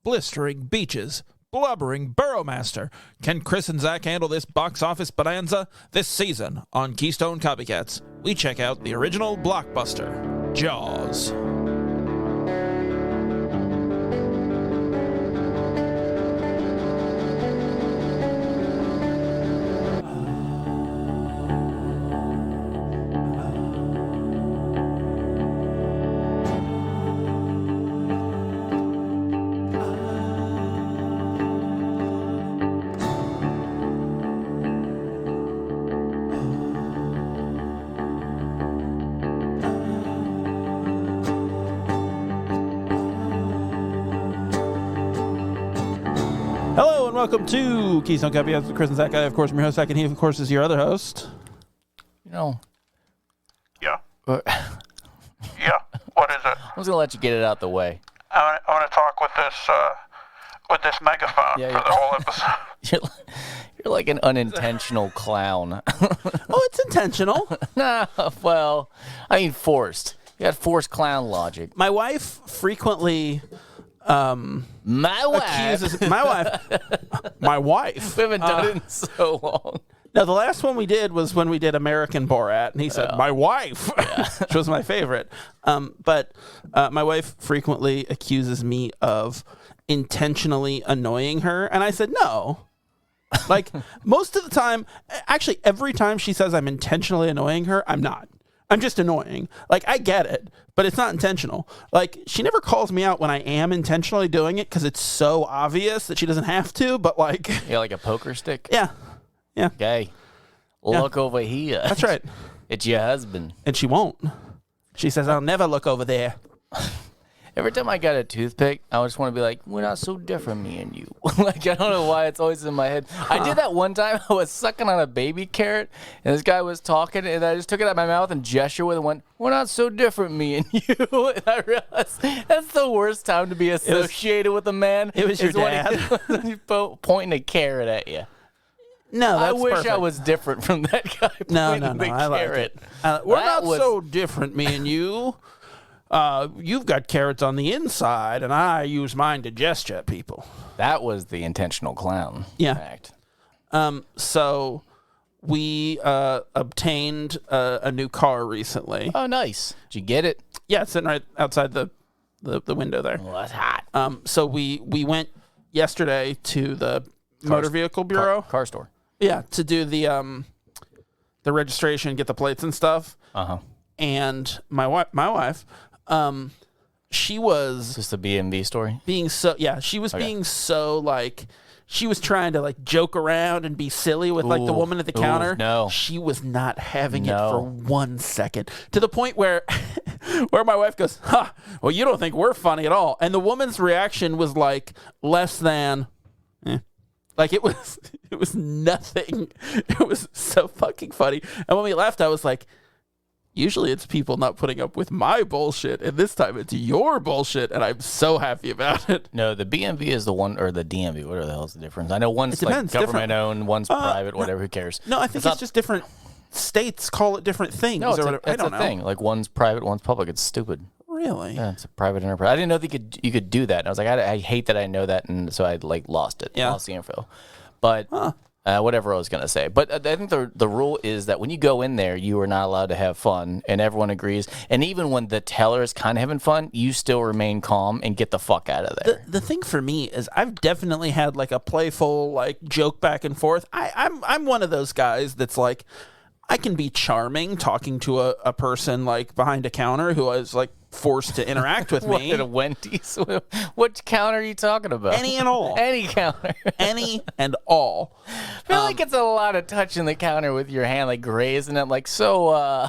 blistering beaches, blubbering Burrowmaster. Can Chris and Zach handle this box office bonanza? This season on Keystone Copycats, we check out the original blockbuster, Jaws. Hello and welcome to Keystone Copycats with Chris and Zach. I, of course, am your host, Zach, and he, of course, is your other host. You know. Yeah. Yeah. What is it? I was gonna let you get it out the way. I want to talk with this megaphone Yeah, for the whole episode. You're like an unintentional clown. Oh, it's intentional. Nah, well, I mean forced. You got forced clown logic. My wife frequently My wife. accuses my wife. We haven't done it in so long. Now, the last one we did was when we did American Borat, and he said, my wife, which was my favorite. But my wife frequently accuses me of intentionally annoying her, and I said, no. Like, most of the time, actually, every time she says I'm intentionally annoying her, I'm not. I'm just annoying. Like, I get it, but it's not intentional. Like, she never calls me out when I am intentionally doing it because it's so obvious that she doesn't have to, but like... Yeah, like a poker stick? Yeah. Yeah. Okay. Look over here. That's right. It's your husband. And she won't. She says, I'll never look over there. Every time I got a toothpick, I just want to be like, we're not so different, me and you. Like, I don't know why it's always in my head. I did that one time. I was sucking on a baby carrot, and this guy was talking, and I just took it out of my mouth and gestured with it and went, we're not so different, me and you. And I realized that's the worst time to be associated with a man. It was your dad. When he's pointing a carrot at you. No, I that's wish perfect. I was different from that guy pointing the I like carrot. it. We're That not was- so different, me and you. You've got carrots on the inside, and I use mine to gesture at people. That was the intentional clown act. So we obtained a new car recently. Oh, nice. Did you get it? Yeah, it's sitting right outside the window there. Well, that's hot. So we went yesterday to the Motor Vehicle Bureau. Car store. Yeah, to do the registration, get the plates and stuff. Uh-huh. And my wife, she was Just a B&B story? being so, she was being so, like, she was trying to, like, joke around and be silly with, like, the woman at the counter. No. She was not having it No. for 1 second. To the point where where my wife goes, well, you don't think we're funny at all. And the woman's reaction was, like, less than, Like, it was nothing. It was so fucking funny. And when we left, I was like, usually it's people not putting up with my bullshit, and this time it's your bullshit, and I'm so happy about it. No, the B&B is the one, or the DMV. What the hell is the difference? I know one's like depends, government-owned, one's private, whatever, who cares? No, I think it's just different states call it different things. No, it's or a, whatever. I it's don't a know. thing. Like, one's private, one's public. It's stupid. Really? Yeah, it's a private enterprise. I didn't know that you could do that. And I was like, I hate that I know that, and so I like lost it. Yeah. Lost the info. But whatever I was gonna say. But I think the rule is that when you go in there, you are not allowed to have fun, and everyone agrees. And even when the teller is kind of having fun, you still remain calm and get the fuck out of there. The thing for me is I've definitely had like a playful like joke back and forth. I'm one of those guys that's like, I can be charming talking to a person like behind a counter who is like forced to interact with What, me. at a Wendy's? What counter are you talking about? Any and all. Any counter. Any and all. I feel like it's a lot of touching the counter with your hand, like grazing it, like, so,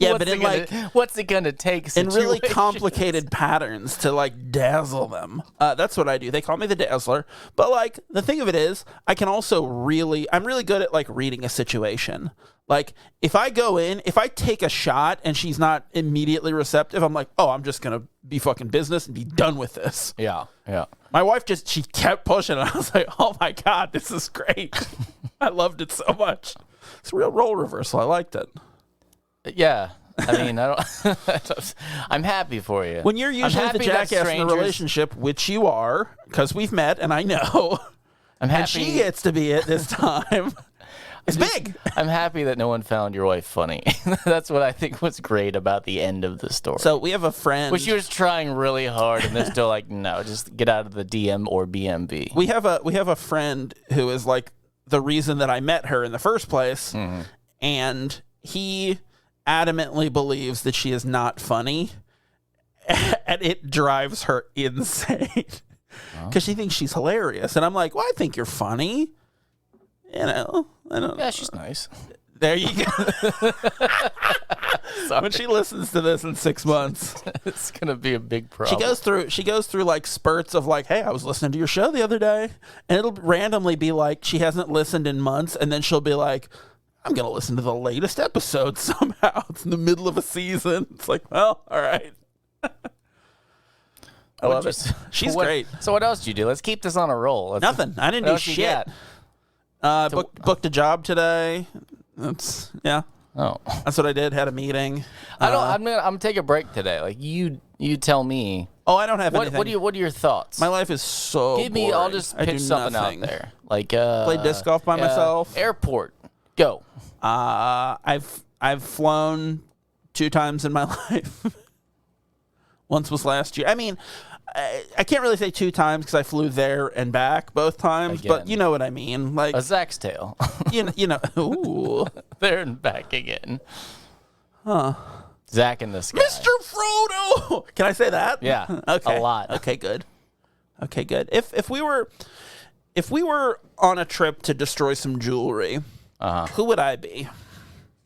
Yeah, what's but in it gonna, what's it gonna take? in really situations? complicated patterns to like dazzle them. That's what I do. They call me the dazzler. But like the thing of it is, I'm really good at like reading a situation. Like if I go in, if I take a shot and she's not immediately receptive, I'm like, oh, I'm just gonna be fucking business and be done with this. Yeah, yeah. My wife she kept pushing, and I was like, oh my God, this is great. I loved it so much. It's a real role reversal. I liked it. Yeah. I mean, I don't. I'm happy for you. When you're usually the jackass in a relationship, which you are, because we've met and I know, I'm happy. and she gets to be it this time. It's big. I'm happy that no one found your wife funny. That's what I think was great about the end of the story. So we have a friend. But she was trying really hard, and they're still like, no, just get out of the DM or BMB. We have a friend who is like the reason that I met her in the first place, and he adamantly believes that she is not funny, and it drives her insane because she thinks she's hilarious, and I'm like, well, I think you're funny. You know, I don't. Yeah, she's nice. There you go. When she listens to this in 6 months, it's gonna be a big problem. She goes through like spurts of like, hey, I was listening to your show the other day, and it'll randomly be like she hasn't listened in months, and then she'll be like, I'm gonna listen to the latest episode somehow. It's in the middle of a season. It's like, well, all right. I love it. She's great. So what else did you do? Let's keep this on a roll. Nothing. I didn't do shit. Booked a job today. That's that's what I did. Had a meeting. I'm gonna take a break today. Like you tell me. Oh, I don't have anything. What are your thoughts? My life is so Give me. boring. I'll just pitch something out there. Like play disc golf by myself. Airport. Go. I've flown 2 times in my life. Once was last year. I mean, I can't really say 2 times because I flew there and back both times, but you know what I mean. Like a Zach's tail. you know. Ooh. There and back again. Huh. Zach and this guy. Mr. Frodo. Can I say that? Yeah. Okay. A lot. Okay, good. Okay, good. If we were on a trip to destroy some jewelry, who would I be?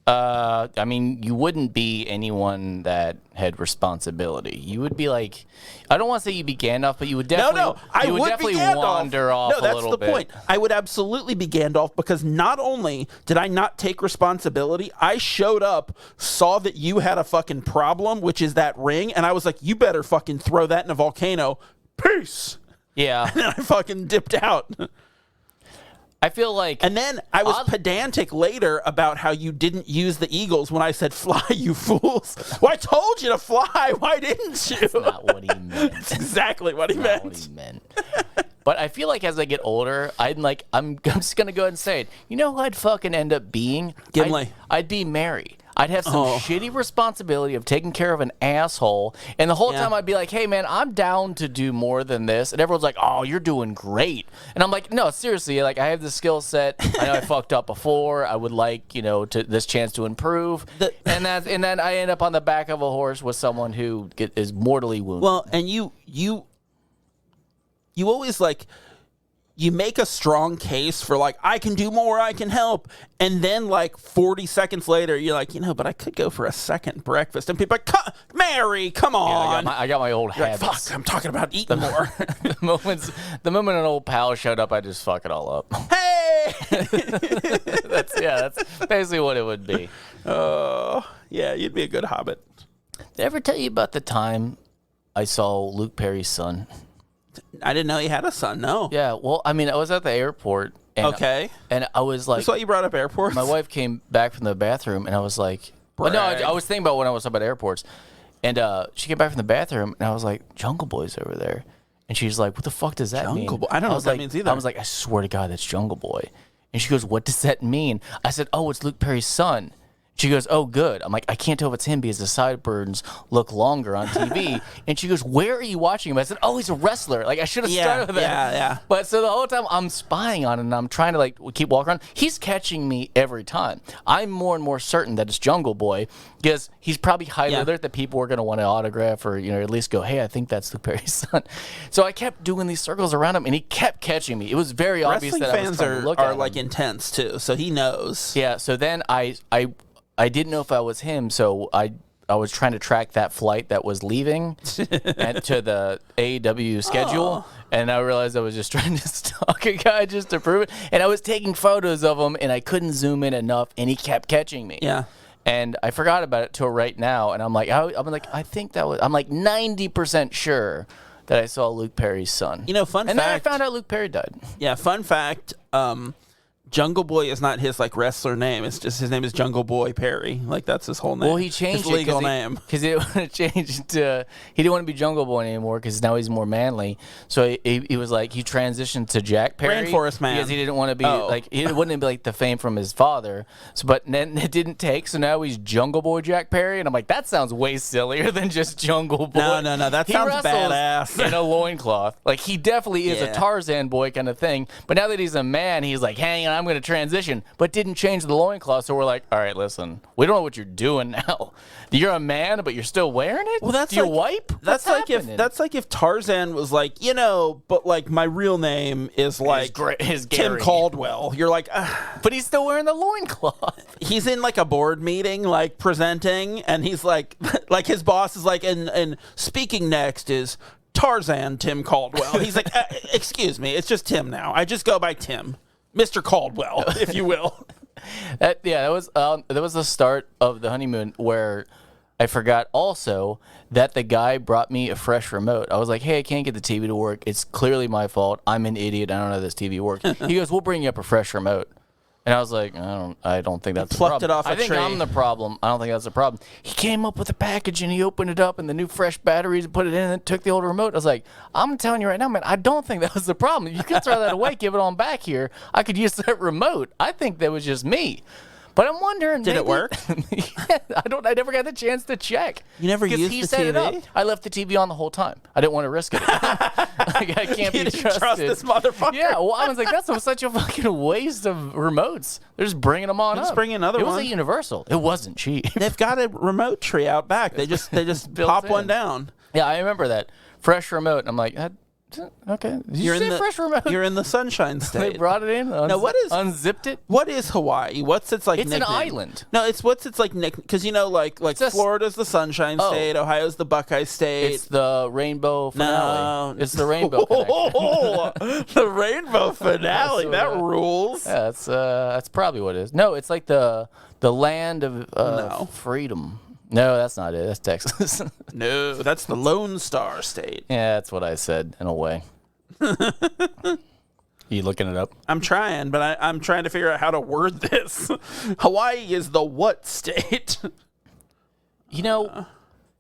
I mean, you wouldn't be anyone that had responsibility. You would be like, I don't want to say you'd be Gandalf, but you would definitely, I would definitely be Gandalf. wander off a little bit. No, that's the point. I would absolutely be Gandalf because not only did I not take responsibility, I showed up, saw that you had a fucking problem, which is that ring, and I was like, you better fucking throw that in a volcano. Peace. Yeah. And then I fucking dipped out. I feel like... And then I was pedantic later about how you didn't use the eagles when I said, fly, you fools. Well, I told you to fly. Why didn't you? That's not what he meant. That's exactly what he meant. Not what he meant. But I feel like as I get older, I'm just going to go ahead and say it. You know who I'd fucking end up being? Gimli. I'd be Mary. I'd have some shitty responsibility of taking care of an asshole, and the whole time I'd be like, hey, man, I'm down to do more than this, and everyone's like, oh, you're doing great. And I'm like, no, seriously, like, I have the skill set. I know I fucked up before. I would like, this chance to improve. And then I end up on the back of a horse with someone who is mortally wounded. Well, and you always, like, you make a strong case for, like, I can do more, I can help. And then, like, 40 seconds later, you're like, but I could go for a second breakfast. And people are like, Mary, come on. I got my old habits. Like, fuck, I'm talking about eating more. The moment an old pal showed up, I just fuck it all up. Hey! That's basically what it would be. Oh, yeah, you'd be a good hobbit. Did I ever tell you about the time I saw Luke Perry's son? I didn't know he had a son, no. Yeah, well, I mean, I was at the airport. And, and I was like... That's why you brought up airports? My wife came back from the bathroom, and I was like... Well, no, I was thinking about when I was talking about airports. And she came back from the bathroom, and I was like, Jungle Boy's over there. And she's like, what the fuck does that mean? Jungle Boy? I don't know what that means either. I was like, I swear to God, that's Jungle Boy. And she goes, what does that mean? I said, oh, it's Luke Perry's son. She goes, oh, good. I'm like, I can't tell if it's him because the sideburns look longer on TV. And she goes, where are you watching him? I said, oh, he's a wrestler. Like, I should have started with that. Yeah. But so the whole time I'm spying on him and I'm trying to, like, keep walking around. He's catching me every time. I'm more and more certain that it's Jungle Boy because he's probably highly alert that people are going to want to autograph or, at least go, hey, I think that's Luke Perry's son. So I kept doing these circles around him and he kept catching me. It was very obvious that I was trying to look at him. Wrestling fans are like intense too, so he knows. Yeah, so then I didn't know if I was him, so I was trying to track that flight that was leaving to the AEW schedule, and I realized I was just trying to stalk a guy just to prove it. And I was taking photos of him, and I couldn't zoom in enough, and he kept catching me. Yeah. And I forgot about it till right now, and I'm like, I think that was. I'm like 90% sure that I saw Luke Perry's son. Fun fact. And then I found out Luke Perry died. Yeah, fun fact. Jungle Boy is not his like wrestler name. It's just his name is Jungle Boy Perry. Like that's his whole name. Well, he changed his legal name because he didn't want to change to. He didn't want to be Jungle Boy anymore because now he's more manly. So he was like he transitioned to Jack Perry, Rainforest Man, because he didn't want to be like he wouldn't be like the fame from his father. So, but then it didn't take. So now he's Jungle Boy Jack Perry, and I'm like that sounds way sillier than just Jungle Boy. No, that sounds badass. In a loincloth, like he definitely is a Tarzan boy kind of thing. But now that he's a man, he's like, hang on, I'm going to transition. But didn't change the loincloth, so we're like, all right, listen, we don't know what you're doing now. You're a man, but you're still wearing it? Well, that's Do you like, wipe? That's What's happening? that's like if Tarzan was like, but like my real name is like his Tim Gary. Caldwell. You're like, but he's still wearing the loincloth. He's in like a board meeting, like presenting, and he's like, like his boss is like, and speaking next is Tarzan Tim Caldwell. He's like, excuse me, it's just Tim now. I just go by Tim. Mr. Caldwell, if you will. That was the start of the honeymoon where I forgot also that the guy brought me a fresh remote. I was like, hey, I can't get the TV to work. It's clearly my fault. I'm an idiot. I don't know how this TV works. He goes, we'll bring you up a fresh remote. And I was like, I don't think that's the problem. Plucked it off a I think tree. I'm the problem. I don't think that's the problem. He came up with a package and he opened it up and the new fresh batteries and put it in and took the old remote. I was like, I'm telling you right now, man, I don't think that was the problem. You can throw that away, give it on back here. I could use that remote. I think that was just me. But I'm wondering, did it work? Yeah, I never got the chance to check. You never used the he set it up. TV? I left the TV on the whole time. I didn't want to risk it. Like, I can't You be didn't trusted. trust this motherfucker. Yeah, well, I was like, that's such a fucking waste of remotes. They're just bringing them on Just up. bring another It one. was a Universal. It wasn't cheap. They've got a remote tree out back. They just Built pop in. one down. Yeah, I remember that fresh remote. I'm like, okay. Did you say fresh remote? You're in the Sunshine State. They brought it in. Now, what is unzipped it? What is Hawaii? What's its like? It's an nickname? island. No, what's its like nick? Because like Florida's the Sunshine State, Ohio's the Buckeye State. It's the rainbow finale. No. It's the rainbow connection. The rainbow finale. That rules. Yeah, that's probably what it is. No, it's like the land of freedom. No, that's not it. That's Texas. No, that's the Lone Star State. Yeah, that's what I said in a way. You looking it up? I'm trying, but I'm trying to figure out how to word this. Hawaii is the what state?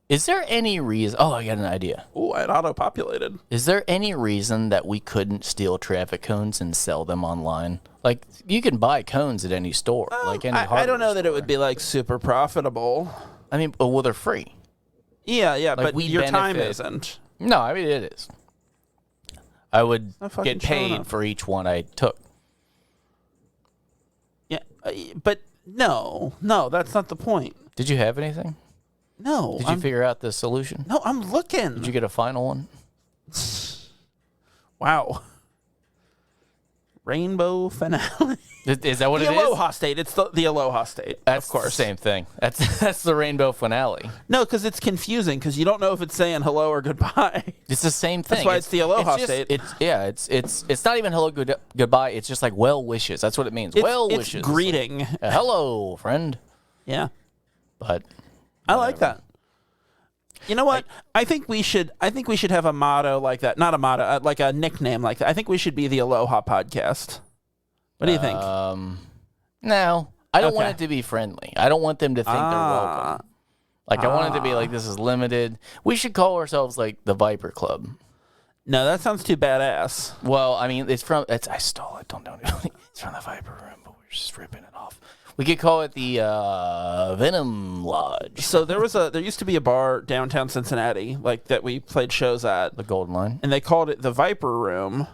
Is there any reason? Oh, I got an idea. Oh, it auto-populated. Is there any reason that we couldn't steal traffic cones and sell them online? Like, you can buy cones at any store. Like any I don't know hardware that it would be like super profitable. I mean, well, they're free. Yeah, Like, but we your time benefit. isn't. No, I mean, it is. I would not fucking get showing paid up. for each one I took. Yeah, but no, that's not the point. Did you have anything? No. Did you figure out the solution? No, I'm looking. Did you get a final one? Wow. Rainbow finale. Is that what The it is? Aloha State. It's the Aloha State. That's of course. same thing. That's the rainbow finale. No, because it's confusing because you don't know if it's saying hello or goodbye. It's the same thing. That's why it's the Aloha State. It's not even hello goodbye. It's just like well wishes. That's what it means. It's Wishes. greeting. Hello, friend. Yeah. But I like that. You know what? I think we should have a motto like that. Not a motto, like a nickname like that. I think we should be the Aloha Podcast. What do you think? No, I don't want Okay. it to be friendly. I don't want them to think they're welcome. Like I want it to be like this is limited. We should call ourselves like the Viper Club. No, that sounds too badass. Well, I mean, I stole it. Don't. It's from the Viper Room, but we're just ripping it off. We could call it the Venom Lodge. So there used to be a bar downtown Cincinnati, like that we played shows at, The Golden Line. and they called it the Viper Room.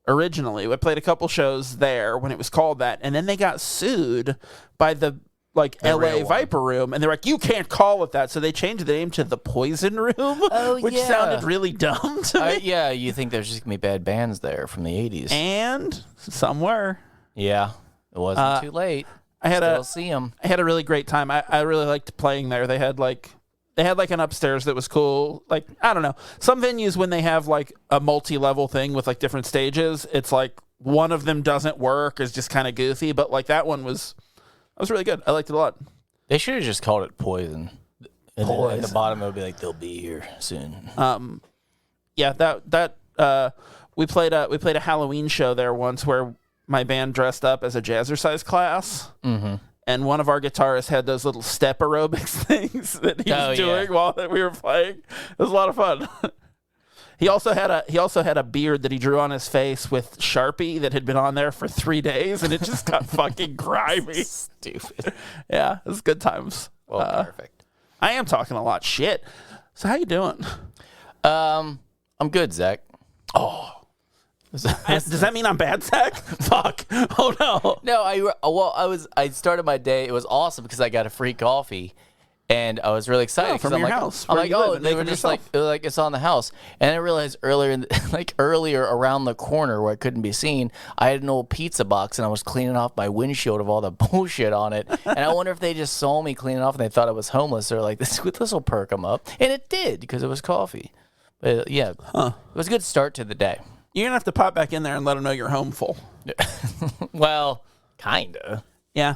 Originally, we played a couple shows there when it was called that, and then they got sued by the real LA one. Viper Room, and they're like, you can't call it that, so they changed the name to the Poison Room, which yeah. sounded really dumb to me. Yeah, you think there's just gonna be bad bands there from the '80s? And some were. Yeah, it wasn't too late. I had Still see them. I had a really great time. I really liked playing there. They had an upstairs that was cool. Like, I don't know. Some venues, when they have like a multi-level thing with like different stages, it's like one of them doesn't work, is just kind of goofy. But like that one was really good. I liked it a lot. They should have just called it Poison. And then at the bottom it would be like they'll be here soon. Yeah, we played a Halloween show there once where my band dressed up as a jazzercise class. Mm-hmm. And one of our guitarists had those little step aerobics things that he was doing while we were playing. It was a lot of fun. He also had a beard that he drew on his face with Sharpie that had been on there for 3 days, and it just got fucking grimy. Stupid. Yeah, it was good times. Well, perfect. I am talking a lot shit. So how you doing? I'm good, Zach. Oh. Does that mean I'm bad, Zach? Fuck. Oh no. No, I started my day. It was awesome because I got a free coffee, and I was really excited. From your house. I'm like, oh, they were just like it's on the house, and I realized earlier around the corner where I couldn't be seen, I had an old pizza box, and I was cleaning off my windshield of all the bullshit on it, and I wonder if they just saw me cleaning off and they thought I was homeless, or like this will perk them up, and it did because it was coffee. But yeah, it was a good start to the day. You're going to have to pop back in there and let them know you're home full. Well, kinda. Yeah.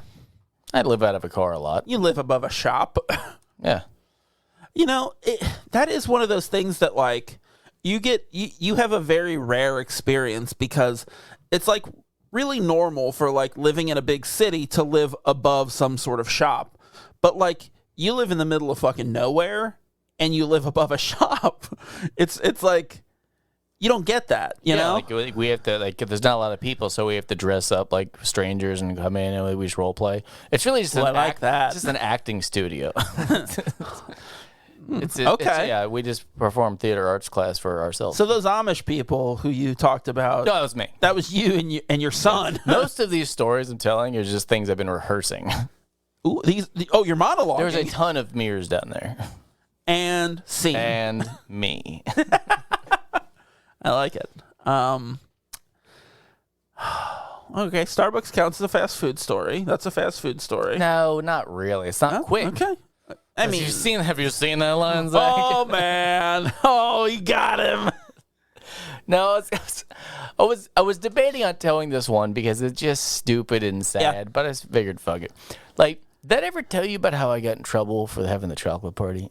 I live out of a car a lot. You live above a shop. Yeah. You know, that is one of those things that, like, you have a very rare experience because it's, like, really normal for, like, living in a big city to live above some sort of shop. But, like, you live in the middle of fucking nowhere and you live above a shop. It's like... You don't get that, you know? Like we have to, like, there's not a lot of people, so we have to dress up like strangers and come in and we just role play. It's really just that. It's just an acting studio. Okay. We just perform theater arts class for ourselves. So those Amish people who you talked about. No, that was me. That was you and your son. Most of these stories I'm telling are just things I've been rehearsing. Ooh, you're monologuing. There's a ton of mirrors down there. And scene. And me. I like it. Okay, Starbucks counts as a fast food story. That's a fast food story. No, not really. It's not quick. Okay. I mean, have you seen that line, Zach? Oh man! Oh, you got him. No, I was debating on telling this one because it's just stupid and sad. But I figured, fuck it. Like, did I ever tell you about how I got in trouble for having the chocolate party?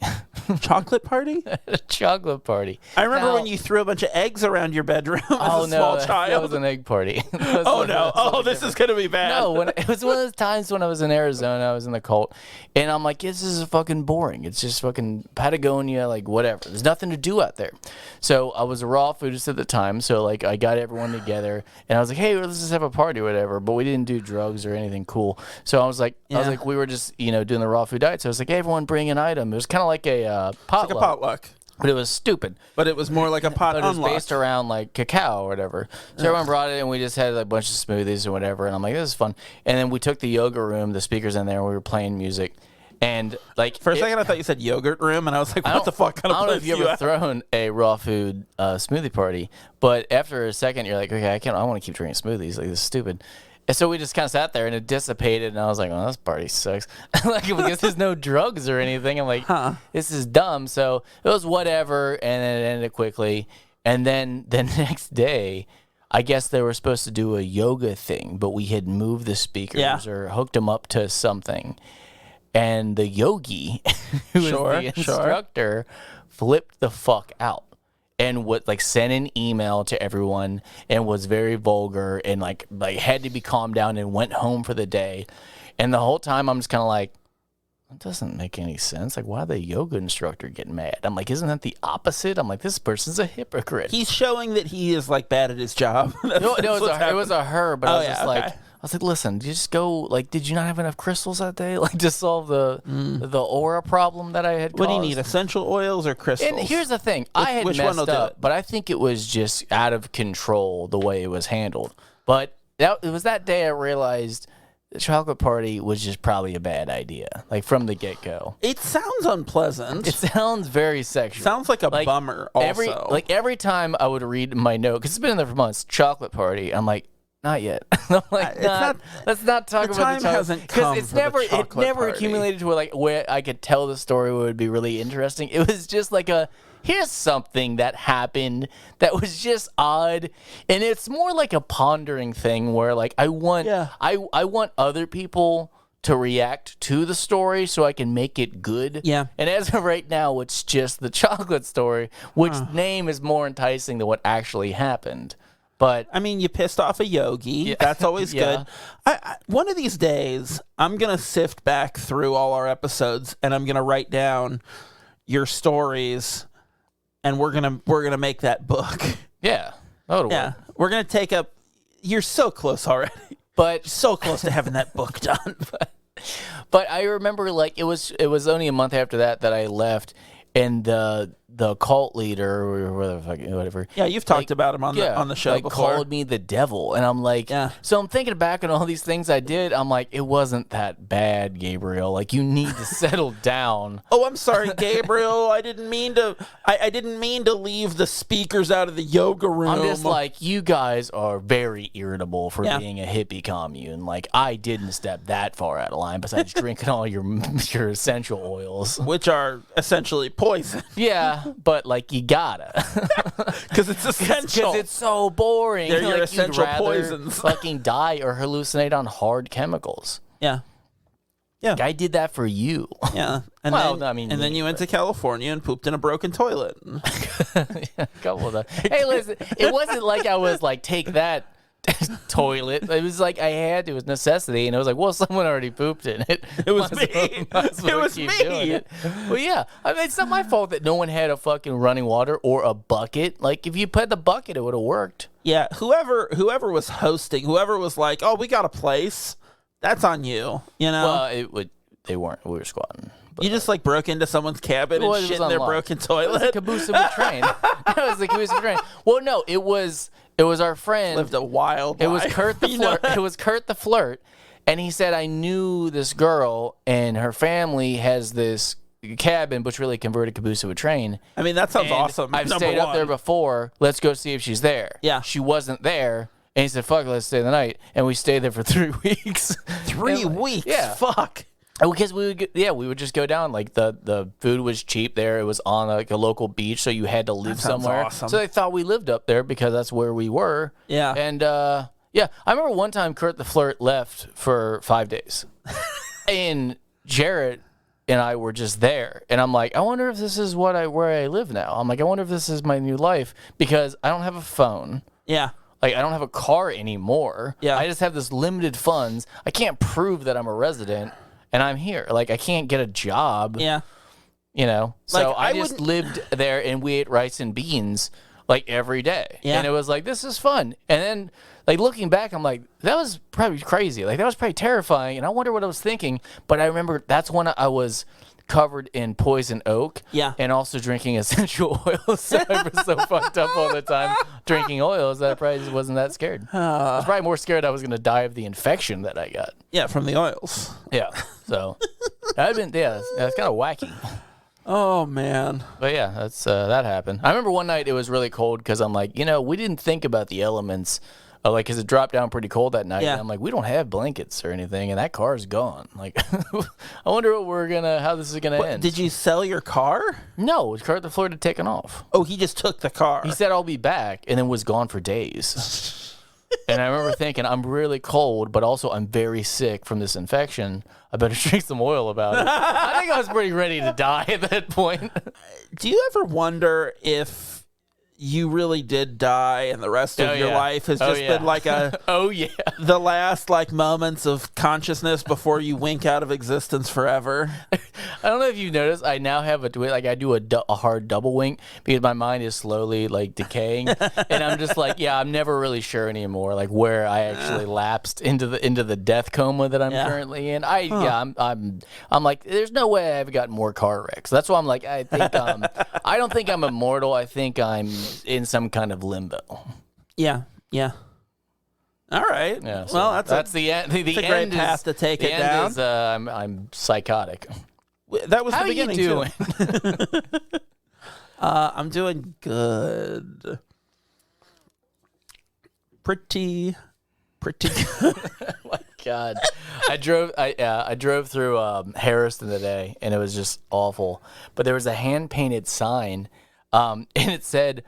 Chocolate party? A chocolate party. I remember when you threw a bunch of eggs around your bedroom as a small child. That was an egg party. Oh, no. Oh, this is going to be bad. No, it was one of those times when I was in Arizona, I was in the cult, and I'm like, this is fucking boring. It's just fucking Patagonia, like, whatever. There's nothing to do out there. So I was a raw foodist at the time, so, like, I got everyone together, and I was like, hey, let's just have a party or whatever, but we didn't do drugs or anything cool. So I was like, we were just, doing the raw food diet, so I was like, hey, everyone bring an item. It was kind of like a potluck. Like a potluck. But it was stupid. But it was more like a pot But it was based around, like, cacao or whatever. So everyone brought it, and we just had like, a bunch of smoothies or whatever. And I'm like, this is fun. And then we took the yoga room, the speakers in there, and we were playing music. And, like... For a second, I thought you said yogurt room, and I was like, what the fuck kind of place I don't know if you ever thrown a raw food smoothie party. But after a second, you're like, okay, I want to keep drinking smoothies. Like, this is stupid. And so we just kind of sat there, and it dissipated, and I was like, oh, this party sucks. Like, because there's no drugs or anything. I'm like, this is dumb. So it was whatever, and then it ended quickly. And then the next day, I guess they were supposed to do a yoga thing, but we had moved the speakers or hooked them up to something. And the yogi, who was the instructor, flipped the fuck out. And would like sent an email to everyone and was very vulgar and like had to be calmed down and went home for the day. And the whole time I'm just kind of like, that doesn't make any sense. Like, why the yoga instructor get mad? I'm like, isn't that the opposite? I'm like, this person's a hypocrite. He's showing that he is like bad at his job. No, it was a her, but I was just like, I was like, listen, you just go, like, did you not have enough crystals that day? Like, to solve the aura problem that I had caused? What do you need, essential oils or crystals? And here's the thing. I had messed up, but I think it was just out of control the way it was handled. But it was that day I realized the chocolate party was just probably a bad idea, like, from the get-go. It sounds unpleasant. It sounds very sexual. Sounds like a bummer also. Every time I would read my note, because it's been in there for months, chocolate party, I'm like, not yet. I'm like, let's not talk about the time hasn't come because it never accumulated to where I could tell the story would be really interesting. It was just like here's something that happened that was just odd, and it's more like a pondering thing where like I want other people to react to the story so I can make it good. Yeah. And as of right now, it's just the chocolate story, which name is more enticing than what actually happened. But I mean, you pissed off a yogi. Yeah. That's always Yeah. good. One of these days, I'm gonna sift back through all our episodes, and I'm gonna write down your stories, and we're gonna make that book. yeah, that would Yeah, work. we're gonna take up. You're so close already. But So close to having that book done. But I remember, like, it was only a month after that I left, and the cult leader or whatever. Yeah, you've talked about him on the show like, before. called me the devil, and I'm like, Yeah. So I'm thinking back on all these things I did. I'm like, it wasn't that bad, Gabriel. Like, you need to settle down. Oh, I'm sorry, Gabriel. I didn't mean to. I didn't mean to leave the speakers out of the yoga room. I'm just like, you guys are very irritable for Yeah. being a hippie commune. Like, I didn't step that far out of line. Besides drinking all your essential oils, which are essentially poison yeah, but like you gotta. because it's essential. Because it's so boring. They're your like, essential you'd rather poisons. fucking die or hallucinate on hard chemicals. Yeah, Like, I did that for you. yeah. And Well, then, I mean, and then you went to California and pooped in a broken toilet. A couple of them. Hey, listen, it wasn't like I was like, take that toilet. It was like I had to. It was necessity. And it was like, well, someone already pooped in it. It was Might as me. might as well It was keep me. doing it. Well, yeah. I mean, it's not my fault that no one had a fucking running water or a bucket. Like, if you put the bucket, it would have worked. Yeah, whoever was hosting, whoever was like, "Oh, we got a place," that's on you. You know, Well, it would. They weren't. We were squatting. But you just like broke into someone's cabin Well, and it shit was in their unlocked. broken It was a toilet. caboose of a train. It was a caboose of a train. Well, no, it was our friend. Lived a wild It was life. Kurt the You know? flirt. It was Kurt the flirt, and he said, "I knew this girl, and her family has this cabin, which really converted caboose to a train. I mean, that sounds And awesome. I've number stayed up there one. before. Let's go see if she's there." Yeah. She wasn't there, and he said, "Fuck, it, let's stay the night." And we stayed there for 3 weeks. 3 And, weeks. Yeah. Fuck. Because we would just go down. Like the food was cheap there. It was on like a local beach, so you had to live That sounds somewhere. awesome. So they thought we lived up there because that's where we were. Yeah. And yeah, I remember one time Kurt the flirt left for 5 days, and Jarrett and I were just there, and I'm like, I wonder if this is where I live now. I'm like, I wonder if this is my new life because I don't have a phone. Yeah. Like, I don't have a car anymore. Yeah. I just have this limited funds. I can't prove that I'm a resident, and I'm here. Like, I can't get a job. Yeah. You know? So Like, I I just wouldn't- lived there, and we ate rice and beans, like, every day. Yeah. And it was like, this is fun. And then, like, looking back, I'm like, that was probably crazy. Like, that was probably terrifying, and I wonder what I was thinking. But I remember that's when I was covered in poison oak. Yeah. And also drinking essential oils. So I was so fucked up all the time drinking oils that I probably just wasn't that scared. I was probably more scared I was going to die of the infection that I got. Yeah, from the oils. Yeah. So that's kind of wacky. Oh man. But yeah, that's that happened. I remember one night it was really cold because I'm like, we didn't think about the elements. Because it dropped down pretty cold that night. Yeah. And I'm like, we don't have blankets or anything, and that car's gone. Like, I wonder how this is gonna end. Did you sell your car? No, Kurt the Flirt had taken off. Oh, he just took the car. He said, I'll be back, and then was gone for days. And I remember thinking, I'm really cold, but also I'm very sick from this infection. I better drink some oil about it. I think I was pretty ready to die at that point. Do you ever wonder if you really did die and the rest of your life has just been like a Oh, yeah. the last like moments of consciousness before you wink out of existence forever? I don't know if you've noticed, I now have I do a hard double wink because my mind is slowly like decaying, and I'm just like, I'm never really sure anymore, like where I actually lapsed into the death coma that I'm currently in. I'm like, there's no way I've gotten more car wrecks. That's why I'm like, I think I don't think I'm immortal. I think I'm in some kind of limbo. Yeah. All right. Yeah. So Well, that's the end. The a end great path to take the it end down. Is, I'm psychotic. That was How the beginning. you doing? Too. I'm doing good. Pretty good. Oh my God, I drove through Harrison today, and it was just awful. But there was a hand painted sign, and it said,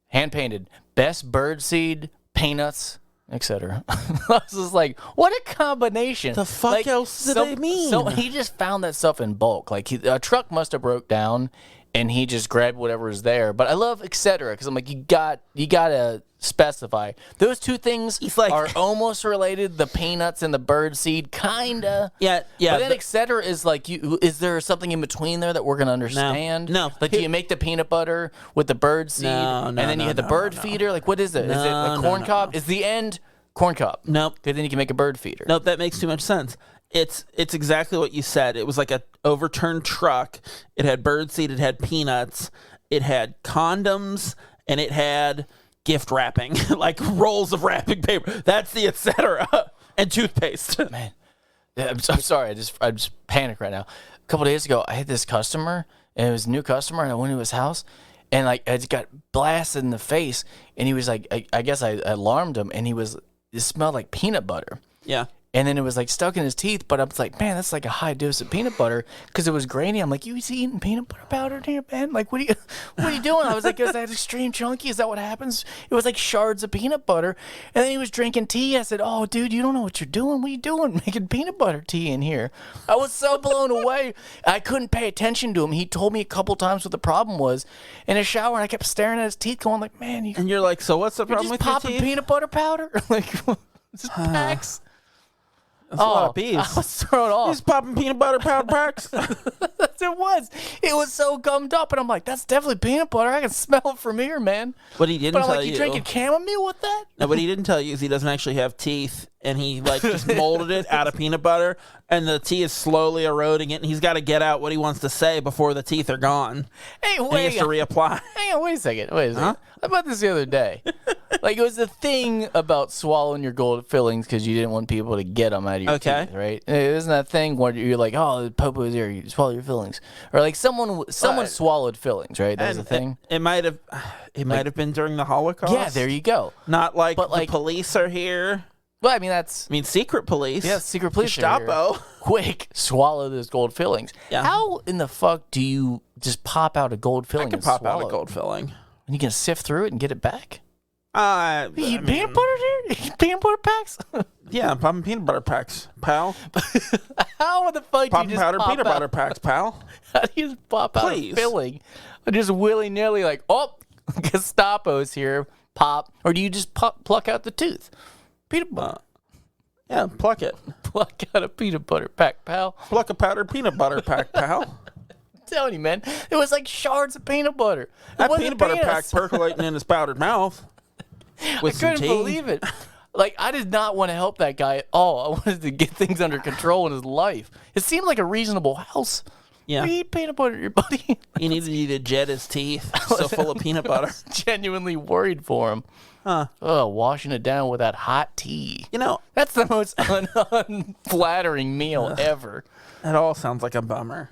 hand painted, best birdseed, peanuts, etc. I was just like, what a combination! The fuck Like, else do they mean? So he just found that stuff in bulk. Like a truck must have broke down, and he just grabbed whatever was there. But I love etc. because I'm like, you gotta specify. Those two things like, are almost related. The peanuts and the bird seed, kinda. Yeah. But then etc. is like, is there something in between there that we're gonna understand? No. Like, do you make the peanut butter with the bird seed, and then you have the bird feeder? Like, what is it? Is it a corn cob? Is the end corn cob? Nope. Because then you can make a bird feeder. Nope. That makes too much sense. It's exactly what you said. It was like a overturned truck. It had bird seed. It had peanuts. It had condoms, and it had gift wrapping, like rolls of wrapping paper. That's the etc. And toothpaste. Man, yeah, I'm sorry. I just panicked right now. A couple days ago, I had this customer, and it was a new customer, and I went to his house, and like I just got blasted in the face, and he was like, I guess I alarmed him, and it smelled like peanut butter. Yeah. And then it was like stuck in his teeth, but I was like, man, that's like a high dose of peanut butter because it was grainy. I'm like, you eating peanut butter powder here, man? Like, what are you doing? I was like, is that extreme chunky? Is that what happens? It was like shards of peanut butter. And then he was drinking tea. I said, oh, dude, you don't know what you're doing. What are you doing making peanut butter tea in here? I was so blown away. I couldn't pay attention to him. He told me a couple times what the problem was in a shower, and I kept staring at his teeth going like, man, and you're like, so what's the problem with your teeth? Popping peanut butter powder? Like, just packs. That's a lot of bees. I was thrown off. He's popping peanut butter powder packs. It was. It was so gummed up, and I'm like, that's definitely peanut butter. I can smell it from here, man. But he didn't But I'm tell like, you drinking chamomile with that? No, what he didn't tell you is he doesn't actually have teeth, and he like just molded it out of peanut butter, and the tea is slowly eroding it, and he's got to get out what he wants to say before the teeth are gone. Hey, and he has to reapply. Hang on, wait a second. Huh? I bought this the other day. Like, it was the thing about swallowing your gold fillings because you didn't want people to get them out of your teeth, right? Isn't that thing where you're like, oh, the popo is here, you swallow your fillings, or like someone swallowed fillings, right? That was the thing. It might have been during the Holocaust. Yeah, there you go. Not like the police are here. Well, I mean, secret police. Yeah, secret police. Gestapo. Quick, swallow those gold fillings. Yeah. How in the fuck do you just pop out a gold filling? I can pop out a gold filling. And you can sift through it and get it back? You eat peanut butter here? You peanut butter packs? Yeah, I'm popping peanut butter packs, pal. How the fuck do you just powder pop peanut out? butter packs, pal? How do you just pop out a filling? Just willy-nilly like, oh, Gestapo's here, pop. Or do you just pluck out the tooth? Peanut butter. Yeah, pluck it. Pluck out a peanut butter pack, pal. Pluck a powdered peanut butter pack, pal. I'm telling you, man. It was like shards of peanut butter. That peanut butter pack percolating in his powdered mouth. I couldn't believe it. Like, I did not want to help that guy at all. I wanted to get things under control in his life. It seemed like a reasonable house. Yeah. You eat peanut butter, your buddy. He needed you to jet his teeth. So full of peanut butter. I was genuinely worried for him. Huh. Oh, washing it down with that hot tea. You know, that's the most unflattering meal ever. That all sounds like a bummer.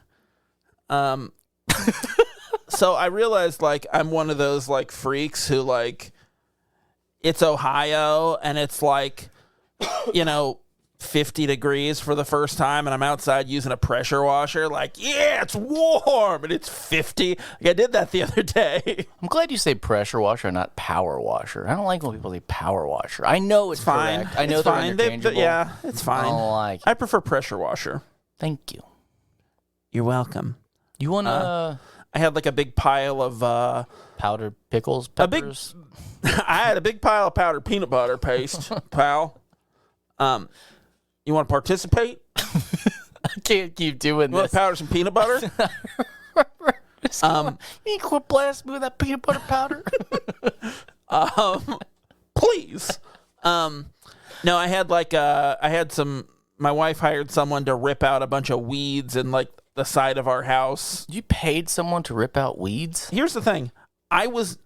So I realized, like, I'm one of those, like, freaks who, like, it's Ohio and it's, like, 50 degrees for the first time, and I'm outside using a pressure washer. Like, yeah, it's warm and it's 50. Like, I did that the other day. I'm glad you say pressure washer and not power washer. I don't like when people say power washer. I know it's fine. Correct. I know they're interchangeable. Yeah, it's fine. I don't like it. I prefer pressure washer. Thank you. You're welcome. You want to... I had like a big pile of... powdered pickles, peppers? I had a big pile of powdered peanut butter paste, pal. You want to participate? I can't keep doing this. You want to powder some peanut butter? You quit blasting me with that peanut butter powder? Please. No, I had like my wife hired someone to rip out a bunch of weeds in like the side of our house. You paid someone to rip out weeds? Here's the thing. I was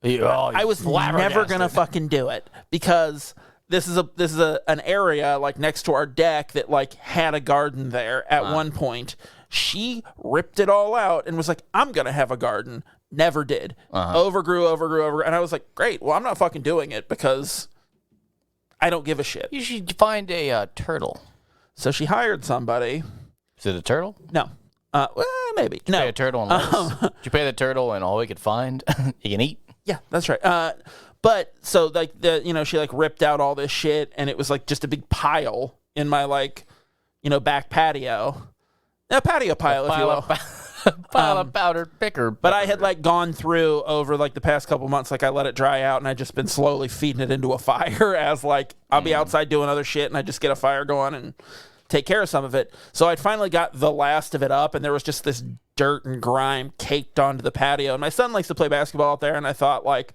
never gonna fucking do it because this is an area like next to our deck that like had a garden there at one point. She ripped it all out and was like, I'm gonna have a garden. Never did. Overgrew, and I was like, great. Well, I'm not fucking doing it because I don't give a shit. You should find a turtle. So she hired somebody. Is it a turtle? No. Well, maybe. Did you pay a turtle and lettuce? Did you pay the turtle and all we could find you can eat? Yeah, that's right. But so like she like ripped out all this shit and it was like just a big pile in my like, back patio. A patio pile, if you will. Pile of powdered picker. But I had like gone through over like the past couple months, like I let it dry out and I just been slowly feeding it into a fire as like I'll be outside doing other shit and I just get a fire going and take care of some of it. So I'd finally got the last of it up and there was just this dirt and grime caked onto the patio. And my son likes to play basketball out there and I thought like,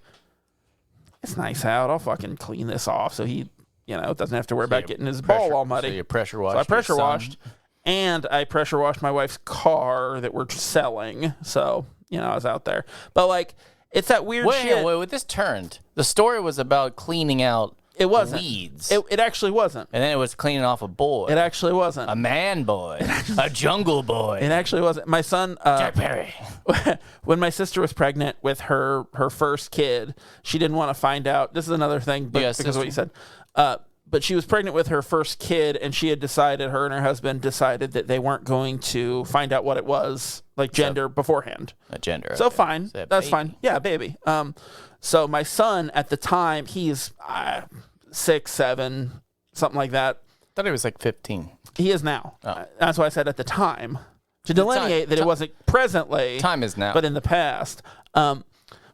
it's nice out. I'll fucking clean this off so he, doesn't have to worry about getting his ball all muddy. So you pressure washed. So I pressure washed. And I pressure washed my wife's car that we're selling. So, I was out there. But, like, it's that weird shit. Wait, this turned. The story was about cleaning out weeds. It actually wasn't. And then it was cleaning off a boy. It actually wasn't. A man boy. A jungle boy. It actually wasn't. My son... Jack Perry. When my sister was pregnant with her first kid, she didn't want to find out. This is another thing because of what you said. But she was pregnant with her first kid, and she had decided, her and her husband decided that they weren't going to find out what it was, like gender, beforehand. A gender. So okay. fine. So that's fine. Yeah, baby. So my son, at the time, he's 6, 7, something like that. I thought he was like 15. He is now. Oh. That's why I said at the time. To delineate that it wasn't presently. Time is now. But in the past. But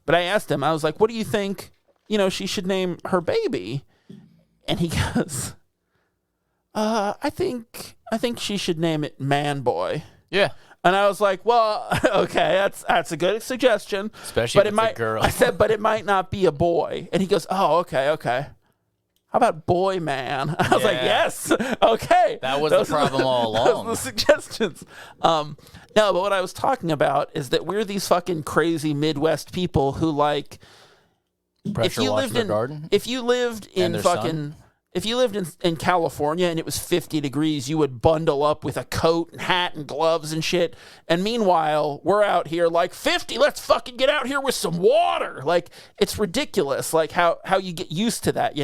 I asked him, I was like, what do you think, she should name her baby? And he goes, I think she should name it Man Boy. Yeah. And I was like, well, okay, that's a good suggestion. Especially if it's a girl. I said, but it might not be a boy. And he goes, oh, okay. How about Boy Man? I was like, yes, okay. That was the problem all along. Those were the suggestions. No, but what I was talking about is that we're these fucking crazy Midwest people who like... If you lived in California and it was 50 degrees, you would bundle up with a coat and hat and gloves and shit. And meanwhile, we're out here like 50, let's fucking get out here with some water. Like, it's ridiculous, like how you get used to that,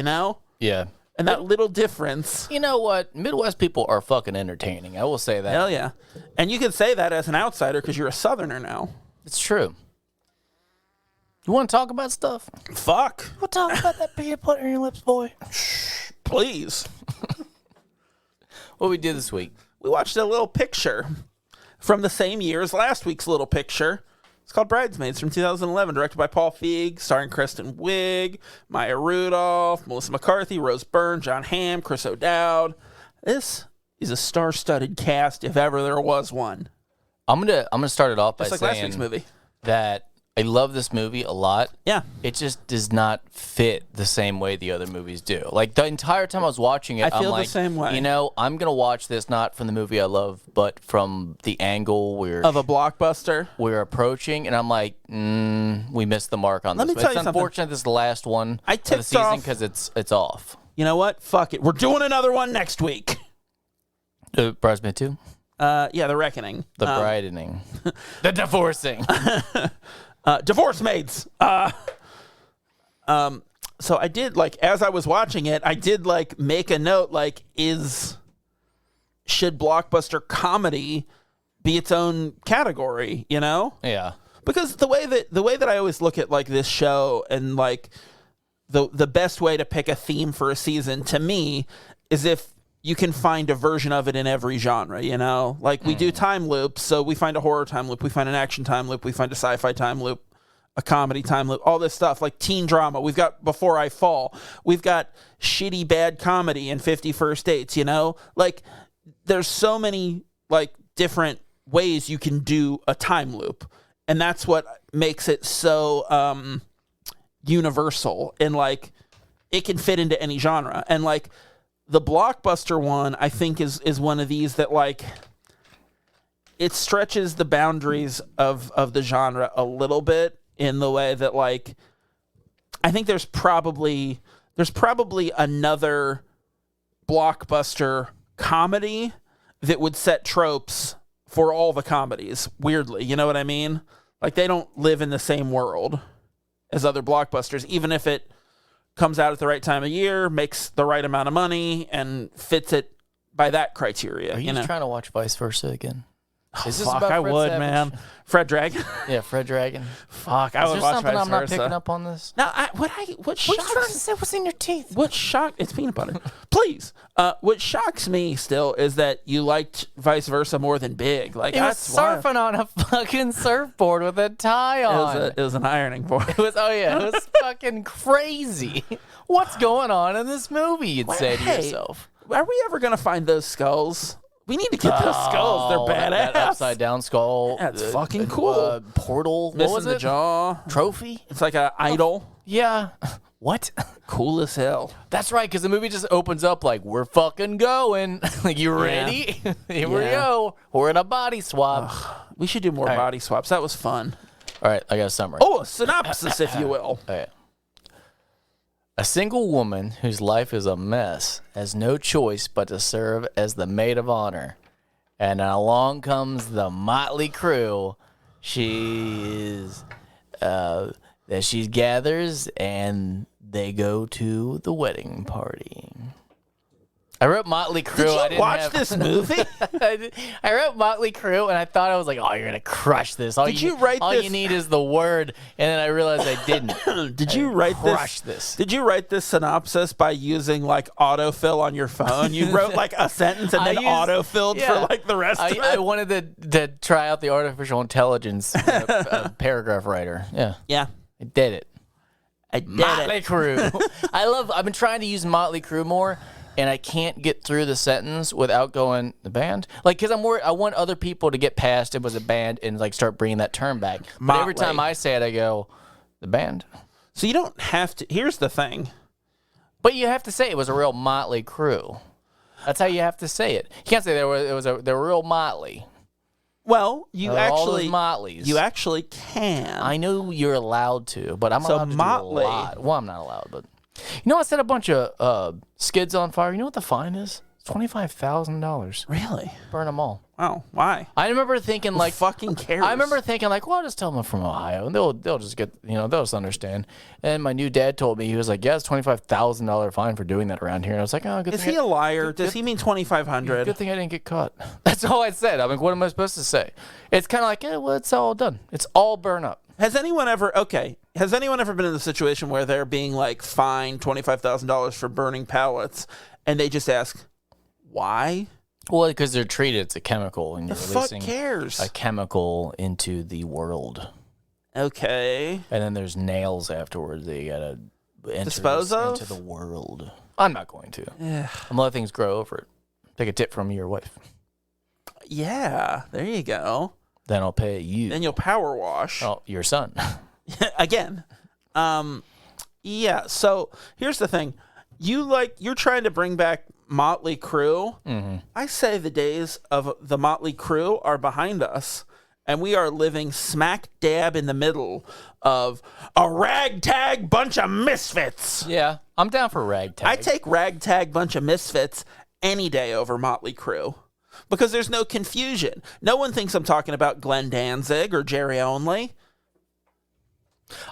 Yeah. And that little difference. You know what? Midwest people are fucking entertaining. I will say that. Hell yeah. And you can say that as an outsider because you're a Southerner now. It's true. You want to talk about stuff? Fuck. We'll talk about that peanut butter in your lips, boy. Please. What we did this week? We watched a little picture from the same year as last week's little picture. It's called Bridesmaids from 2011, directed by Paul Feig, starring Kristen Wiig, Maya Rudolph, Melissa McCarthy, Rose Byrne, John Hamm, Chris O'Dowd. This is a star-studded cast if ever there was one. I'm gonna start it off by Just like last week's saying movie. that I love this movie a lot. Yeah. It just does not fit the same way the other movies do. Like, the entire time I was watching it, I feel I'm like, the same way. I'm going to watch this not from the movie I love, but from the angle of a blockbuster we're approaching. And I'm like, we missed the mark on Let this. me tell you it's unfortunate this is the last one of the season because it's off. You know what? Fuck it. We're doing another one next week. Bridesmaid 2? Yeah, The Reckoning. The Bridening. The Divorcing. Divorce Maids. So I did, like, as I was watching it, I did, like, make a note, like, should blockbuster comedy be its own category, Yeah. Because the way that I always look at, like, this show and, like, the best way to pick a theme for a season, to me, is if you can find a version of it in every genre, Like, we do time loops, so we find a horror time loop, we find an action time loop, we find a sci-fi time loop, a comedy time loop, all this stuff, like teen drama. We've got Before I Fall. We've got shitty bad comedy in 50 First Dates, Like, there's so many, like, different ways you can do a time loop. And that's what makes it so universal. And, like, it can fit into any genre. And, like, the blockbuster one, I think, is one of these that, like, it stretches the boundaries of the genre a little bit in the way that, like, I think there's probably another blockbuster comedy that would set tropes for all the comedies, weirdly. You know what I mean? Like, they don't live in the same world as other blockbusters, even if it comes out at the right time of year, makes the right amount of money, and fits it by that criteria. Are you just trying to watch Vice Versa again? Is this Fuck, about I Fred would, Savage? man. Fred Dragon. Yeah, Fred Dragon. Fuck, I Is would there watch something vice I'm not versa. picking up on this? Now, what What are you trying to shocks say? What's in your teeth? what shock it's peanut butter. Please. What shocks me still is that you liked vice versa more than Big. Like He was that's why- surfing on a fucking surfboard with a tie on. it was an ironing board. It was fucking crazy. What's going on in this movie? You'd say to Hey, yourself. Are we ever gonna find those skulls? We need to get those skulls. They're badass. That upside down skull. That's fucking cool. Portal. Missing what was the it? jaw. Trophy. It's like an idol. Yeah. What? Cool as hell. That's right, because the movie just opens up like, we're fucking going. Like, you ready? Here we go. We're in a body swap. We should do more body swaps. That was fun. All right, I got a summary. Oh, a synopsis, if you will. All right. A single woman whose life is a mess has no choice but to serve as the maid of honor. And along comes the motley crew. She gathers and they go to the wedding party. I wrote Motley Crue. Did you watch this movie? I wrote Motley Crue, and I thought I was like, "Oh, you're gonna crush this." All Did you write all this? you need is the word, and then I realized I didn't. Did you write crush this? Did you write this synopsis by using like autofill on your phone? You wrote like a sentence and then autofilled for like the rest of it. I wanted to try out the artificial intelligence paragraph writer. Yeah, Yeah, I did it. I did Motley it. Crue. I've been trying to use Motley Crue more, and I can't get through the sentence without going the band. Like, because I'm worried. I want other people to get past it was a band and like start bringing that term back. But every time I say it, I go the band. So you don't have to. Here's the thing. But you have to say it was a real Motley Crue. That's how you have to say it. You can't say they were real motley. Well, you All those actually motleys. you actually can. I know you're allowed to, but I'm allowed to motley. do a lot. Well, I'm not allowed, but you know, I set a bunch of skids on fire. You know what the fine is? It's $25,000. Really? Burn them all. Oh, why? I remember thinking like, fucking cares? I remember thinking like, well, I'll just tell them I'm from Ohio, and they'll just get, they'll just understand. And my new dad told me, he was like, yeah, it's $25,000 fine for doing that around here. And I was like, oh, good. Is he a liar? Does he mean 2,500? Good thing I didn't get caught. That's all I said. I'm like, what am I supposed to say? It's kind of like, well, it's all done. It's all burn up. Has anyone ever been in the situation where they're being like fined $25,000 for burning pallets, and they just ask, why? Well, because they're treated, it's a chemical, and you're The fuck releasing cares? a chemical into the world. Okay. And then there's nails afterwards that you gotta Dispose of? into the world. I'm not going to. I'm gonna let things grow over it. Take a tip from your wife. Yeah, there you go. Then I'll pay you. Then you'll power wash. Oh, your son. Again. Yeah, so here's the thing. You're trying to bring back Motley Crue. Mm-hmm. I say the days of the Motley Crue are behind us, and we are living smack dab in the middle of a ragtag bunch of misfits. Yeah, I'm down for ragtag. I take ragtag bunch of misfits any day over Motley Crue because there's no confusion. No one thinks I'm talking about Glenn Danzig or Jerry Only.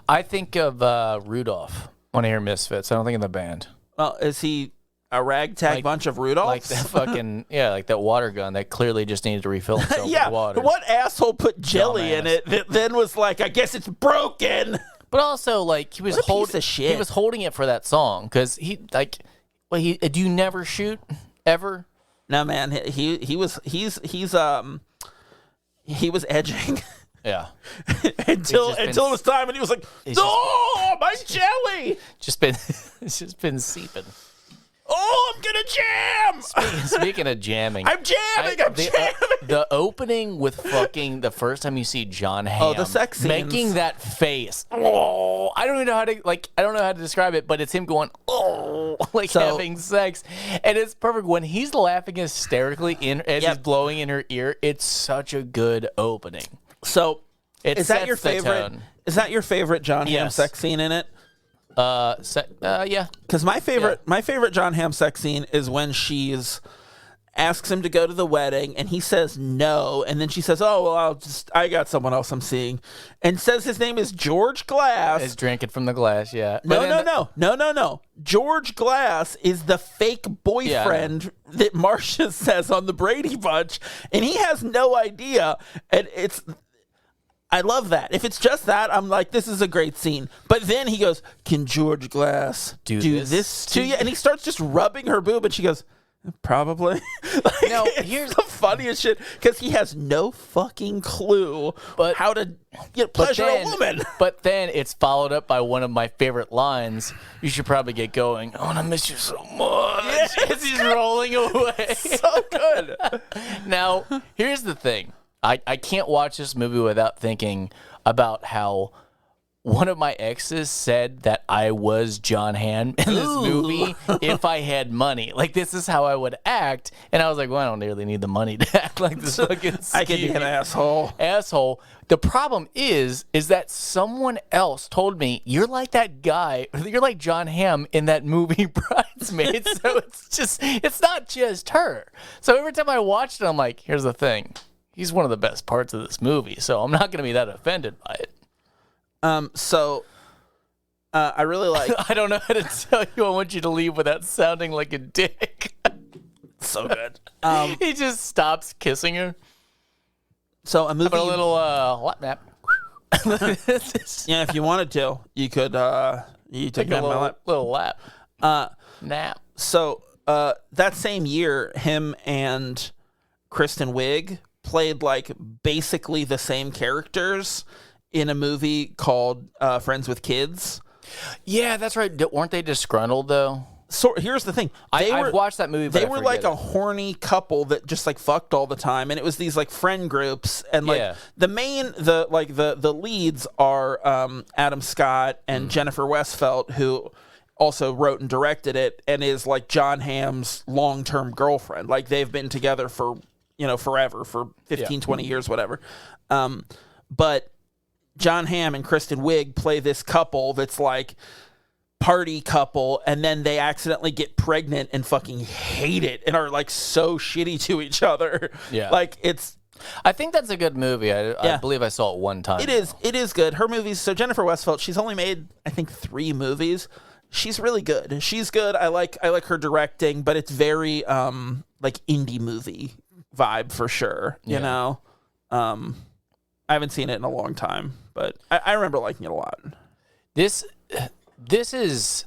I think of Rudolph when I hear Misfits. I don't think of the band. Well, is he a ragtag bunch of Rudolphs? Like that fucking, like that water gun that clearly just needed to refill itself yeah, with water. what asshole put jelly in it that then was like, I guess it's broken? But also, like, he was piece of shit. He was holding it for that song because do you never shoot ever? No, man, he was edging. Yeah. until it was time, and he was like, my jelly! It's just been seeping. Oh, I'm gonna jam! Speaking of jamming, I'm jamming. The opening with fucking the first time you see John Hamm, the sex scenes. making that face. Oh, I don't even know how to I don't know how to describe it, but it's him going having sex, and it's perfect when he's laughing hysterically as he's blowing in her ear. It's such a good opening. So, It is that your sets the favorite? tone. Is that your favorite John Hamm sex scene in it? Yeah. Because my favorite John Hamm sex scene is when she's asks him to go to the wedding, and he says no. And then she says, "Oh, well, I got someone else I'm seeing," and says his name is George Glass. Is drinking from the glass, yeah. No. George Glass is the fake boyfriend that Marcia says on the Brady Bunch, and he has no idea. And I love that. If it's just that, I'm like, this is a great scene. But then he goes, "Can George Glass do this to you?" And he starts just rubbing her boob, and she goes, "Probably." Now, here's the funniest shit, because he has no fucking clue how to pleasure a woman. But then it's followed up by one of my favorite lines. "You should probably get going. I want to miss you so much." As he's rolling away. So good. Now, here's the thing. I can't watch this movie without thinking about how one of my exes said that I was John Hamm in this movie if I had money. Like, this is how I would act. And I was like, well, I don't really need the money to act like this fucking I could be an asshole. The problem is that someone else told me, you're like that guy, you're like John Hamm in that movie Bridesmaids. So it's not just her. So every time I watched it, I'm like, here's the thing. He's one of the best parts of this movie, so I'm not going to be that offended by it. I really like... I don't know how to tell you. I want you to leave without sounding like a dick. So good. He just stops kissing her. So a movie... Have a little lap nap. Yeah, if you wanted to, you could... you take a little lap. Nap. So that same year, him and Kristen Wiig played like basically the same characters in a movie called Friends with Kids. Yeah, that's right. Weren't they disgruntled though? So here's the thing. I've watched that movie, but they were like a horny couple that just like fucked all the time, and it was these like friend groups, and like the leads are Adam Scott and Jennifer Westfeldt, who also wrote and directed it, and is like John Hamm's long-term girlfriend. Like, they've been together for forever, for 15, 20 years, whatever. But John Hamm and Kristen Wiig play this couple that's like party couple, and then they accidentally get pregnant and fucking hate it and are like so shitty to each other. Yeah. Like, it's... I think that's a good movie. I believe I saw it one time. It is good. Her movies... So Jennifer Westfeldt, she's only made, I think, 3 movies. She's really good. She's good. I like her directing, but it's very like indie movie vibe for sure. You know, I haven't seen it in a long time, but I remember liking it a lot. This is.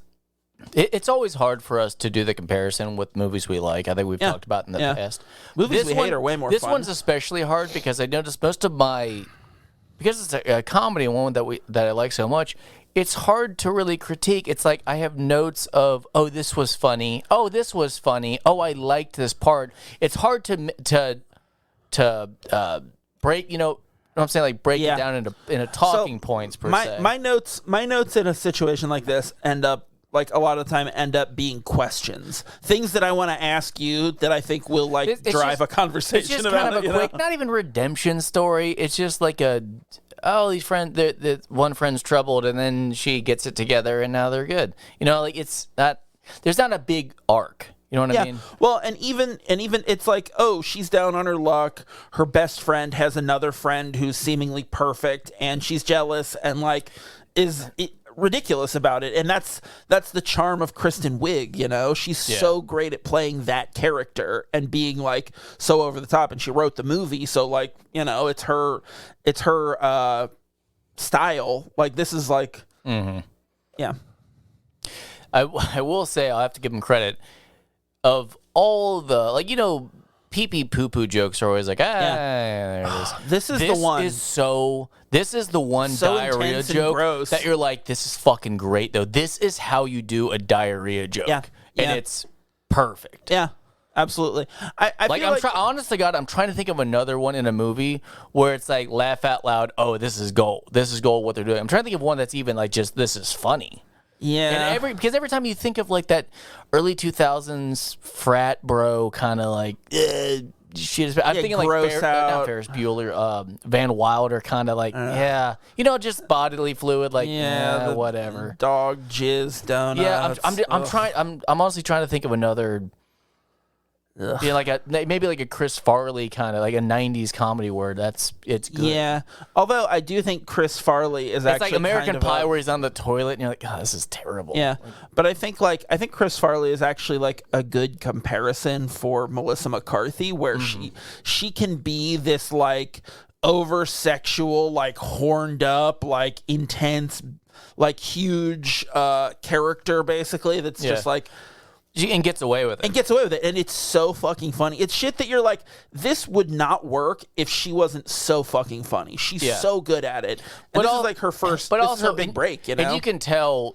It's always hard for us to do the comparison with movies we like. I think we've talked about in the past. Movies we hate are way more fun. This one's especially hard because I noticed most of because it's a comedy, one that I like so much. It's hard to really critique. It's like I have notes of, oh, this was funny. Oh, this was funny. Oh, I liked this part. It's hard to break. You know what I'm saying? Like break it down into talking points per se. My notes in a situation like this end up being questions, things that I want to ask you that I think will drive a conversation. It's just about kind of a quick, not even redemption story. It's just like these friends, the one friend's troubled, and then she gets it together, and now they're good. You know, like it's not. There's not a big arc. You know what I mean? Well, and even it's like, oh, she's down on her luck. Her best friend has another friend who's seemingly perfect, and she's jealous and like is ridiculous about it. And that's the charm of Kristen Wiig. You know, she's so great at playing that character and being like so over the top. And she wrote the movie, so like, you know, it's her style. Like, this is like, yeah. I will say, I'll have to give him credit. Of all the, like, you know, pee-pee poo-poo jokes are always like, there it is. This is the one diarrhea joke that you're like, this is fucking great, though. This is how you do a diarrhea joke. Yeah. And it's perfect. Yeah, absolutely. Honest to God, I'm trying to think of another one in a movie where it's like, laugh out loud, oh, this is gold. This is gold, what they're doing. I'm trying to think of one that's even like just, this is funny. Yeah, and because every time you think of like that early 2000s frat bro kind of like shit, I'm thinking like not Ferris Bueller, Van Wilder kind of like you know, just bodily fluid like whatever, dog jizz donut. Yeah, I'm honestly trying to think of another Being like maybe like a Chris Farley kind of like a '90s comedy where it's good. Yeah, although I do think Chris Farley is it's actually like American kind of Pie where he's on the toilet and you're like, oh, this is terrible. Yeah, but I think Chris Farley is actually like a good comparison for Melissa McCarthy, where she can be this like over sexual, like horned up, like intense, like huge character basically that's just like. And gets away with it. And it's so fucking funny. It's shit that you're like, this would not work if she wasn't so fucking funny. She's so good at it. And this is like her first, this is her big break, you know? And you can tell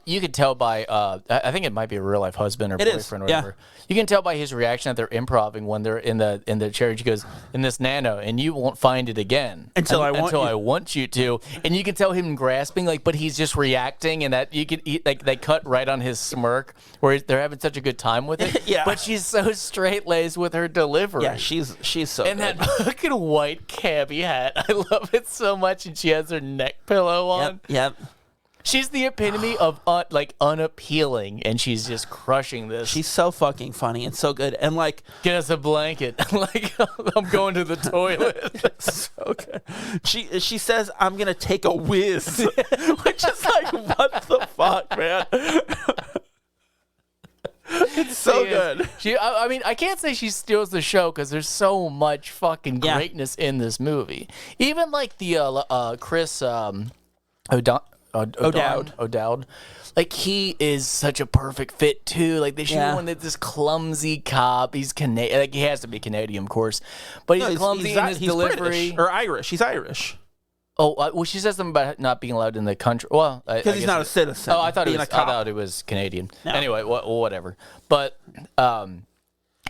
by, I think it might be a real life husband or boyfriend or whatever. You can tell by his reaction that they're improving when they're in the chair. She goes, in this nano, and you won't find it again until I want you to. And you can tell him grasping, like, but he's just reacting, and that you can like they cut right on his smirk where they're having such a good time with it. But she's so straight laced with her delivery. Yeah, she's so and good. that fucking white cabbie hat, I love it so much. And she has her neck pillow on. Yep. She's the epitome of unappealing, and she's just crushing this. She's so fucking funny and so good, and like, get us a blanket. Like, I'm going to the toilet. So good. She says, "I'm gonna take a whiz," which is like, what the fuck, man? It's so good. I mean, I can't say she steals the show because there's so much fucking greatness in this movie. Even like the Chris O'Dowd. Like, he is such a perfect fit too. Like, they shoot him when this clumsy cop. He's Canadian. Like, he has to be Canadian, of course, but he's clumsy in his delivery. British, or Irish. He's Irish. Oh, well, she says something about not being allowed in the country. Well, because he's not a citizen. Oh, I thought it was Canadian. No. Anyway, whatever. But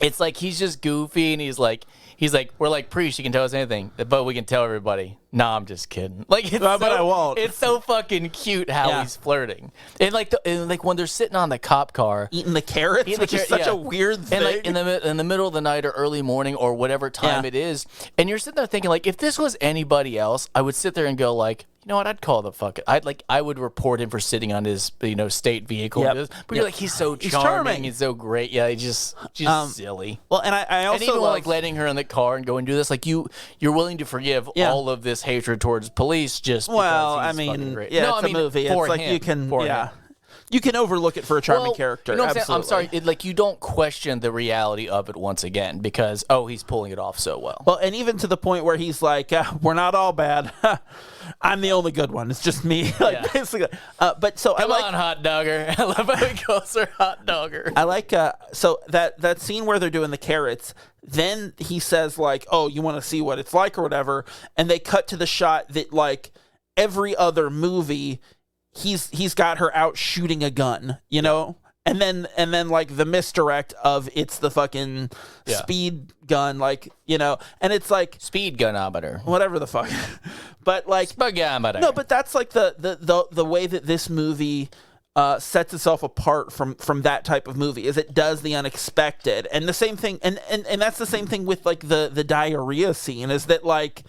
it's like he's just goofy, and he's like, we're like priests. You can tell us anything, but we can tell everybody. Nah, I'm just kidding. Like, but I won't. It's so fucking cute how he's flirting, and like when they're sitting on the cop car eating the carrots, which is such a weird thing. And like in the middle of the night or early morning or whatever time it is, and you're sitting there thinking like, if this was anybody else, I would sit there and go like, you know what? I'd call the fuck. I would report him for sitting on his state vehicle. But you're like, he's so charming. He's so great. Yeah, he's just silly. Well, and I also and even like letting her in the car and go and do this, like you're willing to forgive all of this hatred towards police just because he's fucking great. It's a movie. It's like you can you can overlook it for a charming character. You know what I'm sorry. You don't question the reality of it once again because he's pulling it off so well. Well, and even to the point where he's like, we're not all bad. I'm the only good one. It's just me. Basically. But so Come on, hot dogger. I love how he calls her hot dogger. I like so that scene where they're doing the carrots. Then he says like, "Oh, you want to see what it's like or whatever," and they cut to the shot that like every other movie. He's got her out shooting a gun, you know? And then like the misdirect of it's the fucking speed gun, like, you know, and it's like speed gunometer. Whatever the fuck. But like Spagometer. No, but that's like the way that this movie sets itself apart from that type of movie is it does the unexpected. And the same thing and that's the same thing with like the diarrhea scene is that like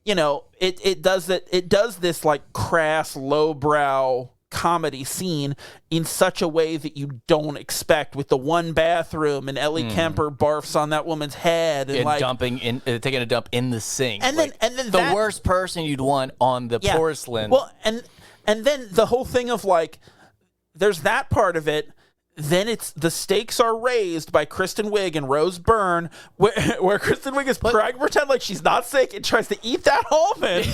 you know, it does this like crass, lowbrow comedy scene in such a way that you don't expect with the one bathroom and Ellie Kemper barfs on that woman's head and like taking a dump in the sink. And then the worst person you'd want on the porcelain. Well, and then the whole thing of like there's that part of it. Then it's the stakes are raised by Kristen Wiig and Rose Byrne, where Kristen Wiig is trying to pretend like she's not sick and tries to eat that almond,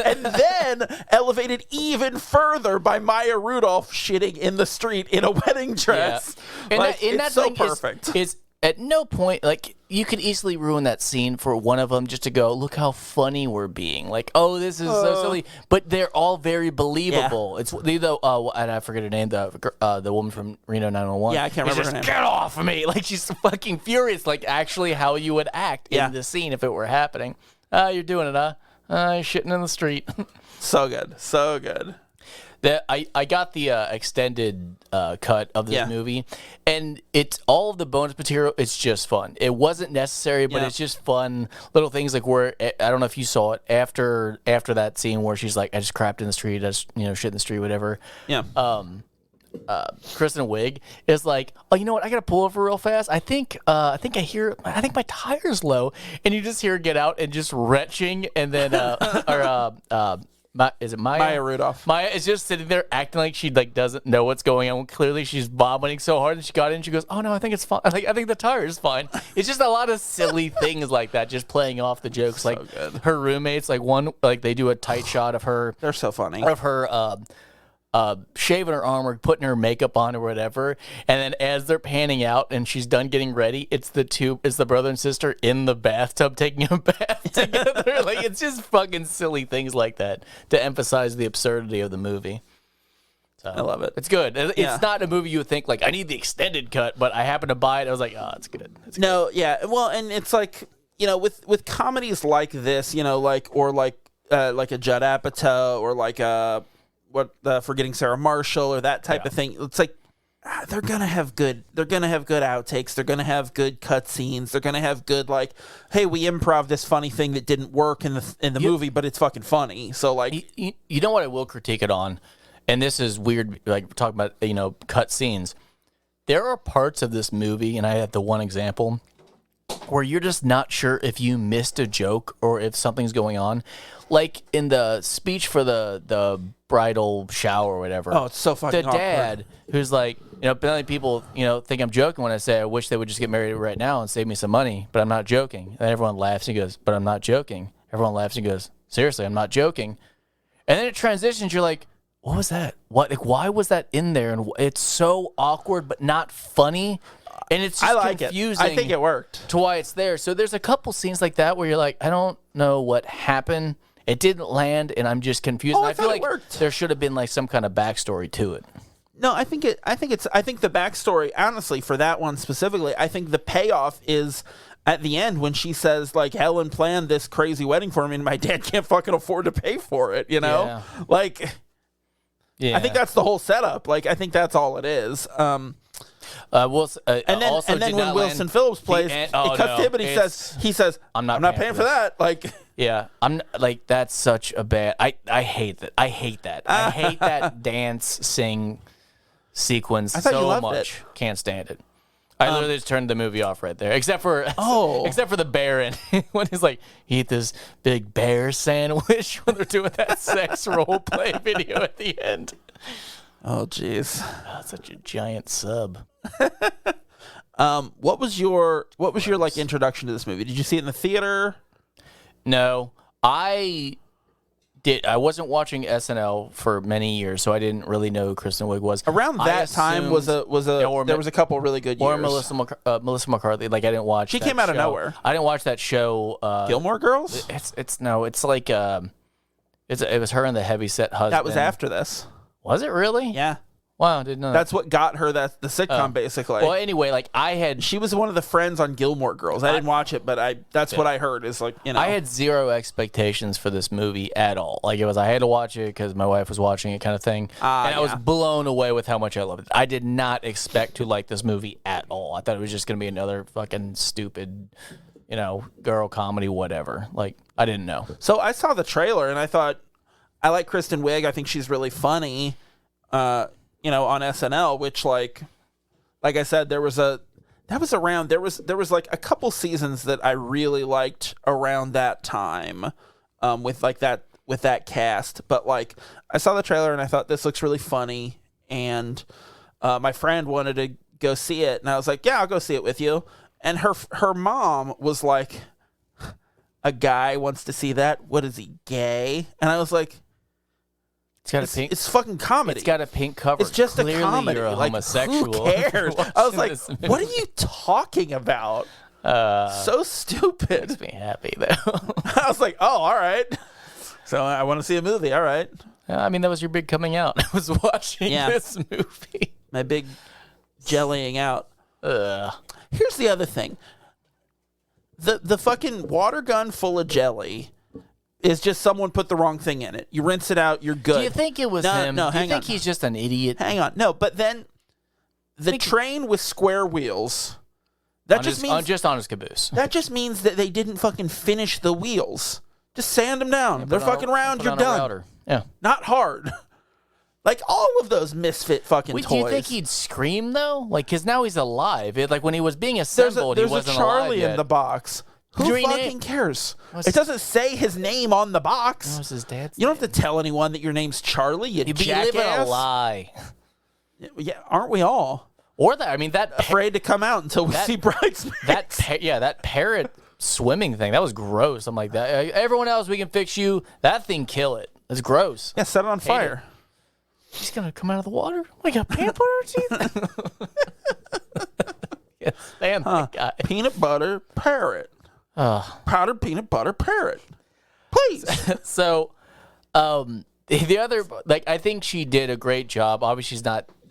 and then elevated even further by Maya Rudolph shitting in the street in a wedding dress. Yeah. Like, it's so perfect. Is at no point like you could easily ruin that scene for one of them just to go look how funny we're being. Like, oh, this is so silly, but they're all very believable. It's and I forget her name, the woman from Reno 911. Yeah, I can't remember her name. Get off of me! Like she's fucking furious. Like actually, how you would act in the scene if it were happening. You're doing it, huh? You're shitting in the street. So good, so good. I got the extended cut of this movie, and it's all of the bonus material. It's just fun. It wasn't necessary, but it's just fun little things like where I don't know if you saw it after that scene where she's like, I just crapped in the street, I just shit in the street, whatever. Yeah. Kristen Wiig is like, oh, you know what? I gotta pull over real fast. I think my tire's low, and you just hear her get out and just retching, and then is it Maya? Maya Rudolph. Maya is just sitting there acting like she doesn't know what's going on. Clearly, she's vomiting so hard that she got in. She goes, "Oh no, I think it's fine. I think the tire is fine." It's just a lot of silly things like that, just playing off the jokes. So like good. her roommates, they do a tight shot of her. They're so funny. Of her shaving her arm or putting her makeup on or whatever, and then as they're panning out and she's done getting ready, it's the brother and sister in the bathtub taking a bath together. Like, it's just fucking silly things like that to emphasize the absurdity of the movie. So, I love it. It's good. It's not a movie you would think like I need the extended cut, but I happened to buy it. I was like, oh, it's good. No, yeah. Well, and it's like, with comedies like this, like a Judd Apatow or like Forgetting Sarah Marshall or that type of thing. It's like they're gonna have good outtakes. They're gonna have good cutscenes. They're gonna have good hey, we improv this funny thing that didn't work in the movie, but it's fucking funny. So like, you know what I will critique it on, and this is weird. Like we're talking about cutscenes. There are parts of this movie, and I have the one example where you're just not sure if you missed a joke or if something's going on. Like in the speech for the bridal shower or whatever. Oh, it's so fucking awkward. The dad who's like, apparently people, think I'm joking when I say I wish they would just get married right now and save me some money, but I'm not joking. And everyone laughs and goes, but I'm not joking. Everyone laughs and goes, seriously, I'm not joking. And then it transitions. You're like, what was that? What? Like, why was that in there? And it's so awkward, but not funny. And it's just confusing. I think it worked. To why it's there. So there's a couple scenes like that where you're like, I don't know what happened. It didn't land, and I'm just confused. Oh, and I feel like worked. There should have been like some kind of backstory to it. No, I think the backstory, honestly, for that one specifically, I think the payoff is at the end when she says like, Helen planned this crazy wedding for me and my dad can't fucking afford to pay for it, Yeah. I think that's the whole setup. Like, I think that's all it is. And then when Wilson Phillips plays, it cuts to him and he says, I'm not paying for that. Like, yeah, I'm like, that's such a bad. I hate that. I hate that dance sing sequence so much. Can't stand it. I literally just turned the movie off right there, except for the bear and when he's like, eat this big bear sandwich when they're doing that sex role play video at the end. Oh, jeez. Oh, such a giant sub. What was your like introduction to this movie? Did you see it in the theater? No, I did. I wasn't watching SNL for many years, so I didn't really know who Kristen Wiig was. Around that time there was a couple really good years. Or Melissa McCarthy. Like, I didn't watch. She came out of nowhere. I didn't watch that show. Gilmore Girls. It's like it was her and the heavyset husband. That was after this. Was it really? Yeah. Wow, I didn't know. That's what got her the sitcom, basically. Well, anyway, like she was one of the friends on Gilmore Girls. I didn't watch it, but that's what I heard. Is like, I had zero expectations for this movie at all. Like, I had to watch it because my wife was watching it, kind of thing, and I was blown away with how much I loved it. I did not expect to like this movie at all. I thought it was just gonna be another fucking stupid, girl comedy, whatever. Like, I didn't know. So I saw the trailer and I thought, I like Kristen Wiig. I think she's really funny. On SNL, which like I said, there was like a couple seasons that I really liked around that time, with that cast. But like, I saw the trailer and I thought this looks really funny, and my friend wanted to go see it, and I was like, yeah, I'll go see it with you. And her mom was like, a guy wants to see that? What is he, gay? And I was like, it's fucking comedy. It's got a pink cover. It's just Clearly a comedy. You're a like, homosexual. Who cares? I was like, what are you talking about? So stupid. Makes me happy, though. I was like, oh, all right. So I want to see a movie. All right. I mean, that was your big coming out. I was watching this movie. My big jellying out. Here's the other thing. The fucking water gun full of jelly is just someone put the wrong thing in it. You rinse it out, you're good. Do you think it was him? No, hang on. Do you think he's just an idiot? Hang on. No, but then the train with square wheels, just means on his caboose. That just means that they didn't fucking finish the wheels. Just sand them down. They're fucking round, you're done. Yeah. Not hard. Like all of those misfit fucking Wait, toys. do you think he'd scream though? Like, because now he's alive. Like when he was being assembled, there's he wasn't a Charlie alive yet. in the box. Who Dream fucking name? cares? It doesn't say his name on the box. What was his dad's You don't have to tell anyone that your name's Charlie. You You'd be jackass. living a lie. Yeah, aren't we all? Or that, I mean, that Afraid to come out until we see Bridesmaids. that parrot swimming thing, that was gross. I'm like, that. Everyone else, we can fix you. That thing, kill it. It's gross. Yeah, set it on fire. He's gonna come out of the water like a pamper teeth. Can't stand that guy. Peanut butter parrot. Powdered peanut butter parrot. Please. So, the other, like, I think she did a great job. Obviously,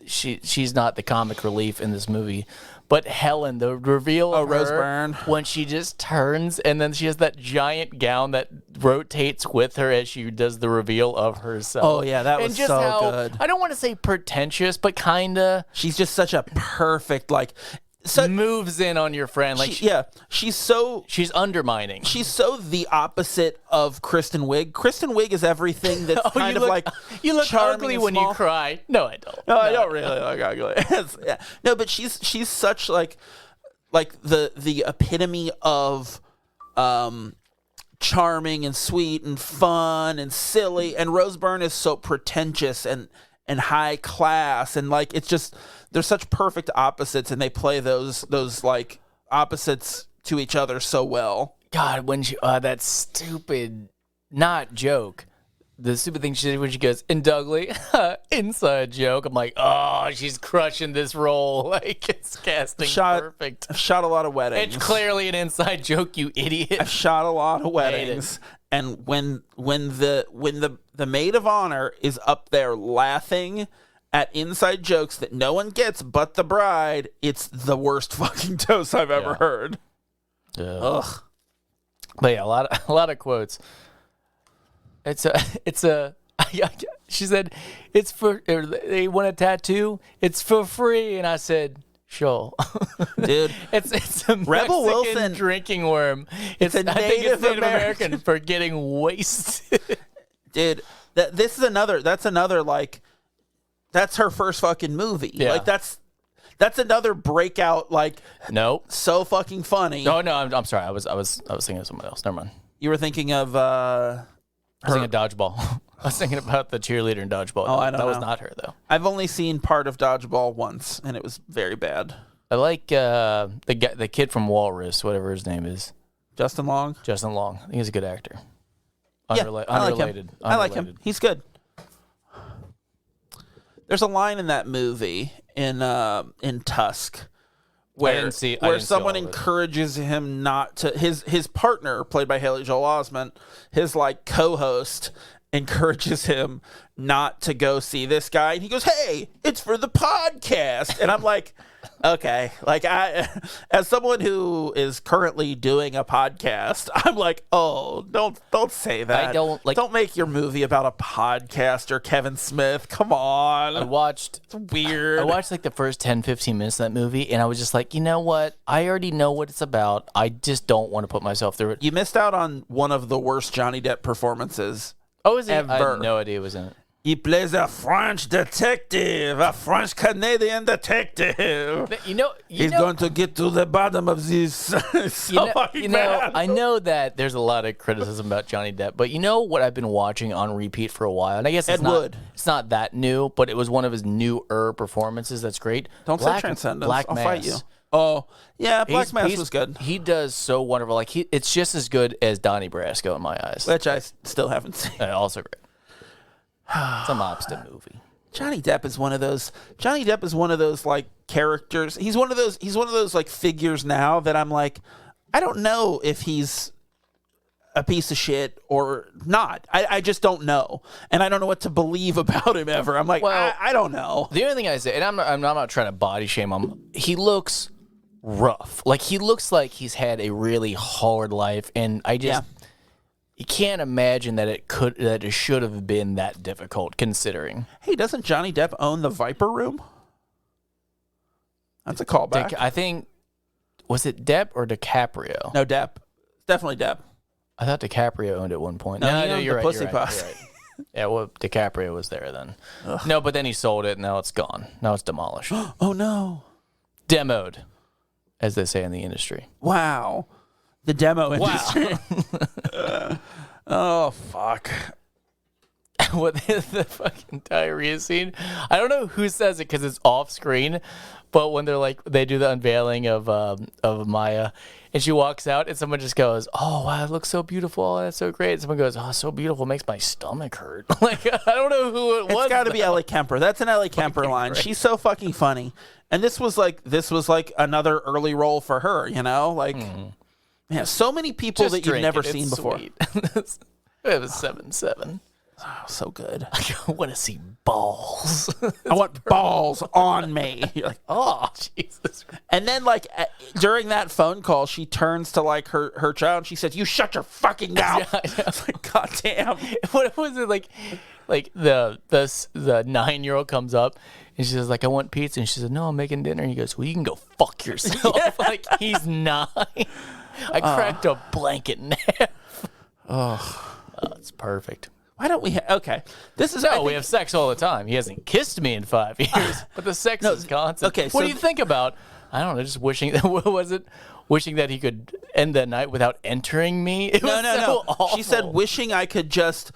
she's not the comic relief in this movie, but Helen, the reveal of Rose her Byrne. when she just turns and then she has that giant gown that rotates with her as she does the reveal of herself. Oh, yeah, that was and just so how, good. I don't want to say pretentious, but kinda She's just such a perfect, like, moves in on your friend. Like, she's so undermining. She's so the opposite of Kristen Wiig. Kristen Wiig is everything that's kind of like you look charming ugly and when small. you cry. No, I don't. No, I don't really look ugly. Yeah. No, but she's such like the epitome of charming and sweet and fun and silly. And Rose Byrne is so pretentious and high class, and like it's just they're such perfect opposites, and they play those like opposites to each other so well. God, when she that stupid not joke, the stupid thing she did when she goes, and Dougley, inside joke. I'm like, oh, she's crushing this role. Like, it's casting perfect. I've shot a lot of weddings. It's clearly an inside joke, you idiot. I've shot a lot of weddings, and when the maid of honor is up there laughing at inside jokes that no one gets but the bride, it's the worst fucking toast I've ever heard. Ugh. But yeah, a lot of quotes. She said, it's for, they want a tattoo, it's for free. And I said, sure. Dude. it's a Rebel Mexican Wilson drinking worm. I think it's Native American for getting wasted. Dude, that's another like, that's her first fucking movie. Yeah. Like that's another breakout, like, Nope. so fucking funny. No, I'm sorry. I was thinking of someone else. Never mind. You were thinking of I was thinking of Dodgeball. I was thinking about the cheerleader in Dodgeball. Oh, I don't know. That was not her, though. I've only seen part of Dodgeball once, and it was very bad. I like the kid from Walrus, whatever his name is. Justin Long? Justin Long. I think he's a good actor. I like him. I like him. He's good. There's a line in that movie in Tusk where someone encourages him not to, his partner, played by Haley Joel Osment, his like co-host, encourages him not to go see this guy, and he goes, "Hey, it's for the podcast." And I'm like, okay, like I, as someone who is currently doing a podcast, I'm like, oh, don't say that. Don't make your movie about a podcaster, Kevin Smith. Come on. It's weird. I watched like the first 10, 15 minutes of that movie, and I was just like, you know what? I already know what it's about. I just don't want to put myself through it. You missed out on one of the worst Johnny Depp performances. Oh, is it? Ever. I had no idea it was in it. He plays a French detective, a French Canadian detective. He's going to get to the bottom of this. I know that there's a lot of criticism about Johnny Depp, but you know what I've been watching on repeat for a while, and I guess it's not that new, but it was one of his newer performances. That's great. Don't say Transcendence. I'll Mass. fight you. Oh, yeah, Black Mass was good. He does so wonderful. Like it's just as good as Donnie Brasco in my eyes. Which I still haven't seen. Also great. It's a mobster movie. Johnny Depp is one of those like characters. He's one of those like figures now that I'm like, I don't know if he's a piece of shit or not. I just don't know, and I don't know what to believe about him ever. I'm like, well, I don't know. The only thing I say, and I'm not trying to body shame him. He looks rough. Like he looks like he's had a really hard life, and I just. Yeah. You can't imagine that it should have been that difficult, considering. Hey, doesn't Johnny Depp own the Viper Room? That's a callback. I think, was it Depp or DiCaprio? No, Depp. Definitely Depp. I thought DiCaprio owned it at one point. No, you're right. Pussy Posse. Yeah, well, DiCaprio was there then. Ugh. No, but then he sold it, and now it's gone. Now it's demolished. Oh, no. Demoed, as they say in the industry. Wow. The demo industry. Wow. Oh, fuck. What the fucking diarrhea scene? I don't know who says it because it's off screen, but when they do the unveiling of Maya, and she walks out, and someone just goes, "Oh wow, it looks so beautiful. Oh, that's so great." And someone goes, "Oh, so beautiful, it makes my stomach hurt." Like I don't know who it was. It's got to be Ellie Kemper. That's an Ellie Kemper line. Great. She's so fucking funny, and this was like another early role for her. You know, like man, so many people just that you've never seen before. It was 7-7. Oh, so good. I want to see balls. I want balls on me. You're like, oh, Jesus. And then, like, during that phone call, she turns to, like, her child, and she says, "You shut your fucking mouth." Yeah, it's like, God damn. What was it, like the 9-year-old comes up, and she says, like, "I want pizza." And she says, "No, I'm making dinner." And he goes, "Well, you can go fuck yourself." Yeah. Like, he's 9. I cracked a blanket in half. Oh, it's perfect. Why don't we okay. This is we have sex all the time. He hasn't kissed me in 5 years, but the sex is constant. Okay, what do you think about? I don't know, just wishing what was it? Wishing that he could end that night without entering me. No. Awful. She said wishing I could just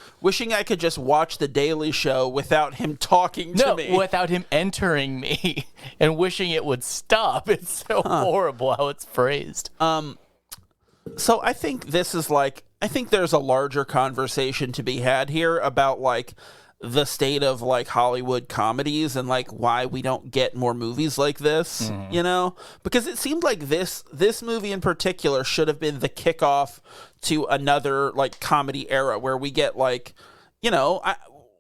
watch the Daily Show without him talking to me. No, without him entering me and wishing it would stop. It's so horrible how it's phrased. So I think there's a larger conversation to be had here about like the state of like Hollywood comedies and like why we don't get more movies like this, you know? Because it seemed like this movie in particular should have been the kickoff to another like comedy era where we get like, you know,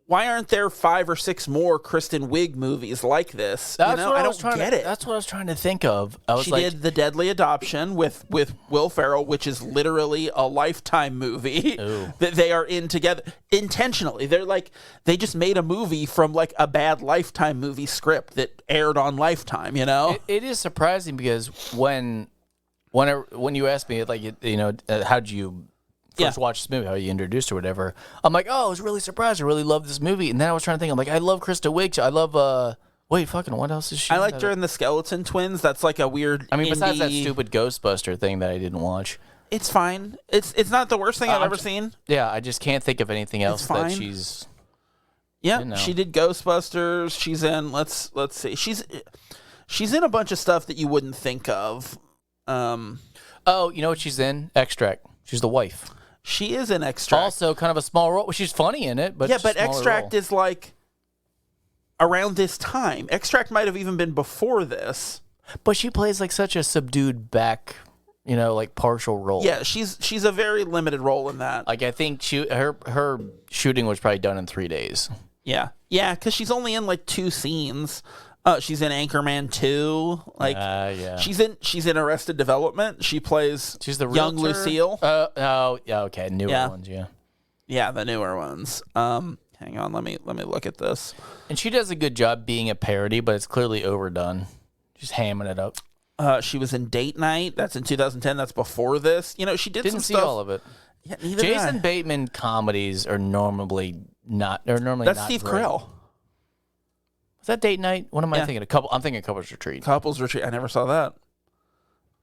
why aren't there 5 or 6 more Kristen Wiig movies like this? That's you know, what I don't get it. That's what I was trying to think of. She did The Deadly Adoption with Will Ferrell, which is literally a Lifetime movie that they are in together intentionally. They just made a movie from like a bad Lifetime movie script that aired on Lifetime. You know, it is surprising because when you asked me like how'd you first watch this movie, how you introduced or whatever, I'm like, oh, I was really surprised. I really loved this movie. And then I was trying to think, I'm like, I love Krista Wiig. I love, what else is she? I liked her in The Skeleton Twins. That's like a weird besides that stupid Ghostbuster thing that I didn't watch. It's fine. It's not the worst thing I've ever seen. Yeah, I just can't think of anything else that she's... Yeah, she did Ghostbusters. She's in, let's see. She's in a bunch of stuff that you wouldn't think of. Oh, you know what she's in? Extract. She's the wife. She is in Extract. Also, kind of a small role. She's funny in it, but yeah, but Extract is like around this time. Extract might have even been before this. But she plays like such a subdued back, like partial role. Yeah, she's a very limited role in that. Like I think her shooting was probably done in 3 days. Yeah, because she's only in like 2 scenes. She's in Anchorman 2. Like, yeah. She's in Arrested Development. She's the young realtor? Lucille. Yeah, okay, newer ones, yeah. Yeah, the newer ones. Hang on, let me look at this. And she does a good job being a parody, but it's clearly overdone. Just hamming it up. She was in Date Night. That's in 2010. That's before this. She did Didn't some stuff. see all of it. Yeah, neither Jason Bateman comedies are normally not. That's Steve Carell. Is that Date Night? What am I thinking? I'm thinking Couples Retreat. Couples Retreat. I never saw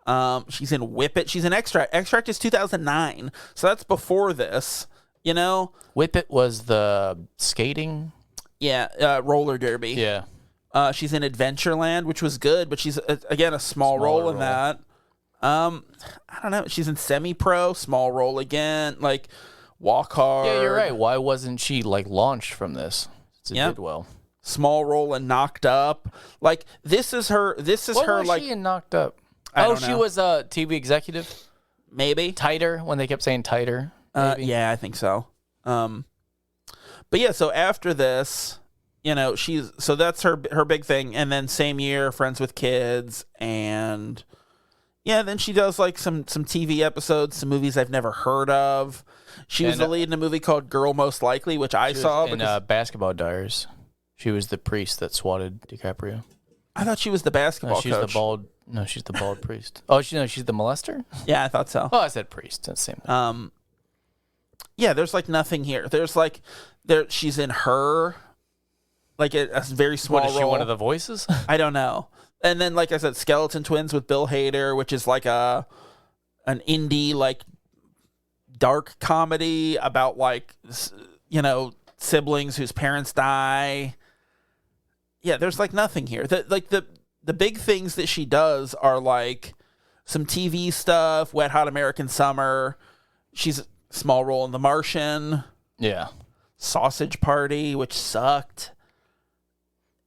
that. She's in Whip It. She's in Extract. Extract is 2009, so that's before this. Whip It was the skating. Yeah, roller derby. Yeah. She's in Adventureland, which was good, but she's again a small role in that. I don't know. She's in Semi-Pro, small role again. Like Walk Hard. Yeah, you're right. Why wasn't she like launched from this? It did well. Small role in Knocked Up. Like this is her. What was like she in Knocked Up? She was a TV executive. Maybe Tighter when they kept saying tighter. Yeah, I think so. But yeah, so after this, so that's her big thing, and then same year, Friends with Kids, and yeah, then she does like some TV episodes, some movies I've never heard of. She was the lead in a movie called Girl Most Likely, which I saw. In Basketball Diaries. She was the priest that swatted DiCaprio. I thought she was the basketball coach. She's the bald priest. Oh, she's the molester? Yeah, I thought so. Oh, I said priest. That's the same thing. Yeah, there's like nothing here. There's like she's in Her, like a very small What is she? role. One of the voices? I don't know. And then, like I said, Skeleton Twins with Bill Hader, which is like an indie like dark comedy about like siblings whose parents die. Yeah, there's like nothing here. The big things that she does are like some TV stuff, Wet Hot American Summer. She's a small role in The Martian. Yeah. Sausage Party, which sucked.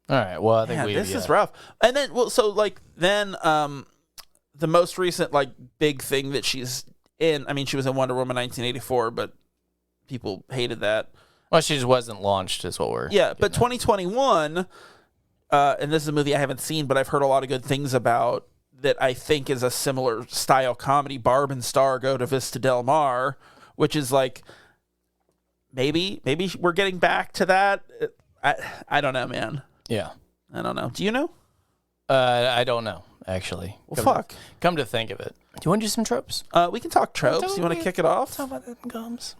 All right. Well, I think this is rough. And then, the most recent like big thing that she's in. I mean, she was in Wonder Woman 1984, but people hated that. Well, she just wasn't launched, is what we're. Yeah, but 2021, and this is a movie I haven't seen, but I've heard a lot of good things about. That I think is a similar style comedy. Barb and Star go to Vista Del Mar, which is like maybe we're getting back to that. I don't know, man. Yeah. I don't know. Do you know? I don't know, actually. Well, Come to think of it. Do you want to do some tropes? We can talk tropes. You want to kick it off? Talk about them gums.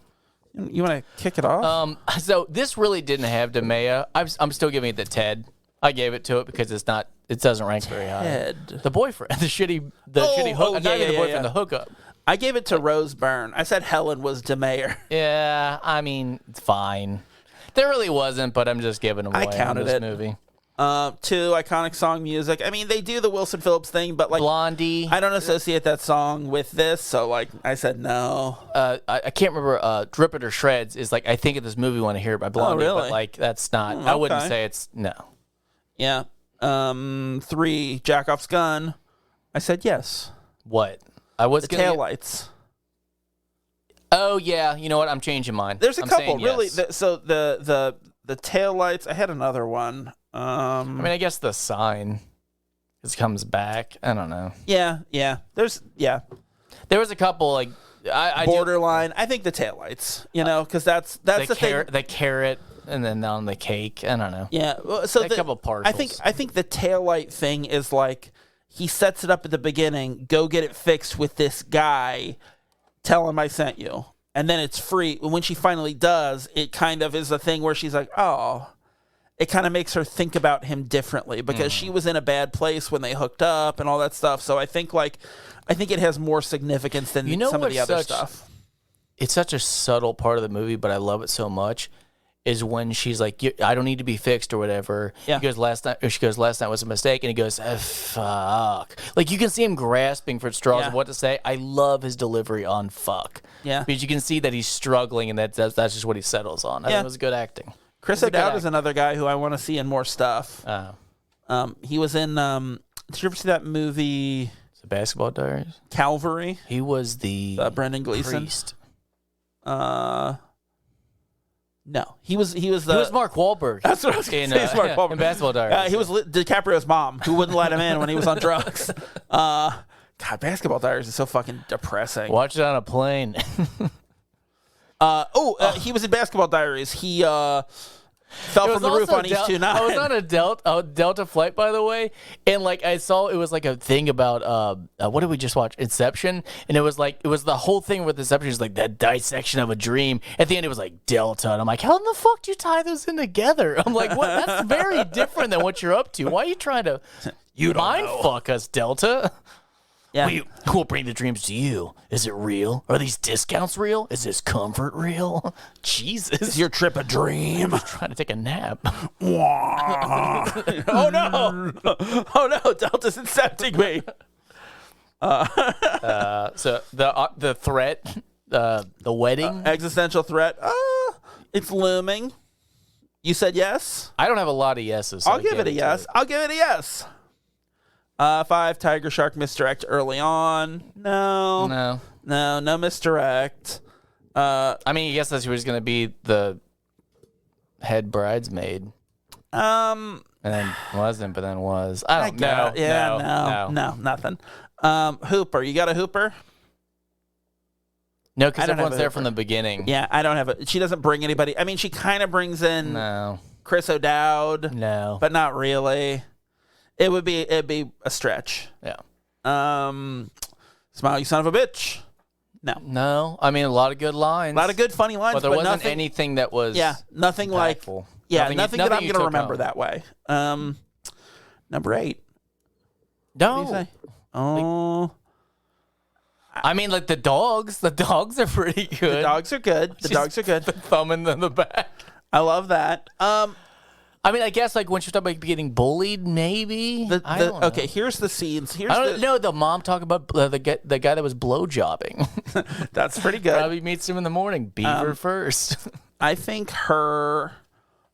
You want to kick it off? So this really didn't have DeMea. I'm still giving it to Ted. I gave it to it because it doesn't rank very high. Ted. The boyfriend, the shitty hook. Not even the boyfriend, the hookup. I gave it to Rose Byrne. I said Helen was DeMayer. Yeah, I mean, it's fine. There really wasn't, but I'm just giving them away. I counted in this it. movie. 2 iconic song music. I mean, they do the Wilson Phillips thing, but like Blondie. I don't associate that song with this, so like I said no. I can't remember. Drip It or Shreds is like I think of this movie when I hear it by Blondie, really? but like that's not. I wouldn't say it's no. Yeah. 3 Jack Off's Gun. I said yes. What? I was The gonna taillights. Oh yeah, you know what? I'm changing mine. There's a I'm couple saying really. yes. So the taillights. I had another one. I mean, I guess the sign comes back. I don't know. Yeah. There was a couple like I Borderline. I think the taillights. Because that's the carrot, thing. the carrot, and then on the cake. I don't know. Yeah. So A couple partials. I think the taillight thing is like he sets it up at the beginning. Go get it fixed with this guy. Tell him I sent you, and then it's free. When she finally does, it kind of is a thing where she's like, oh. It kind of makes her think about him differently because she was in a bad place when they hooked up and all that stuff. So I think it has more significance than some of the other stuff. It's such a subtle part of the movie, but I love it so much. Is when she's like, I don't need to be fixed or whatever. Yeah. She goes, last night was a mistake, and he goes, fuck. Like you can see him grasping for straws of what to say. I love his delivery on fuck. Yeah. Because you can see that he's struggling, and that's just what he settles on. I think it was good acting. Chris O'Dowd is another guy who I want to see in more stuff. Oh. He was in. Did you ever see that movie? The Basketball Diaries. Calvary. He was the Brendan Gleeson. priest. No, he was He was Mark Wahlberg. That's what I was going to say. He's Mark Wahlberg. In Basketball Diaries. He was DiCaprio's mom, who wouldn't let him in when he was on drugs. God, Basketball Diaries is so fucking depressing. Watch it on a plane. He was in Basketball Diaries. He fell from the roof on East 29. I was on a Delta flight, by the way, and like I saw it was like a thing about what did we just watch? Inception, and it was the whole thing with Inception is like that dissection of a dream. At the end, it was like Delta, and I'm like, how in the fuck do you tie those in together? I'm like, what? That's very different than what you're up to. Why are you trying to mind fuck us, Delta? Yeah. Who will bring the dreams to you? Is it real? Are these discounts real? Is this comfort real? Jesus. Is your trip a dream? I'm trying to take a nap. Oh no! Oh no! Delta's incepting me. So the threat, the wedding. Existential threat. It's looming. You said yes? I don't have a lot of yeses. So I'll give it a yes. I'll give it a yes. 5, Tiger Shark misdirect early on. No misdirect. I mean, I guess that's who's going to be the head bridesmaid. And then wasn't, but then was. I don't know. No, nothing. Hooper. You got a Hooper? No, because everyone's there from the beginning. Yeah, I don't have it. She doesn't bring anybody. I mean, she kind of brings in Chris O'Dowd. No. But not really. It'd be a stretch. Yeah. Smile, you son of a bitch. No, I mean a lot of good lines. A lot of good, funny lines, but there wasn't nothing, anything that was nothing impactful. Nothing that I'm going to remember that way. Number 8. No. What do you say? Oh, I mean, like the dogs. The dogs are pretty good. the dogs are good. The dogs are good. The thumb in the back. I love that. I mean, I guess like when she's talking about getting bullied, maybe. I don't know. Okay, here's the scenes. I don't know. The mom talk about the guy that was blowjobbing. That's pretty good. Probably meets him in the morning. Beaver first. I think her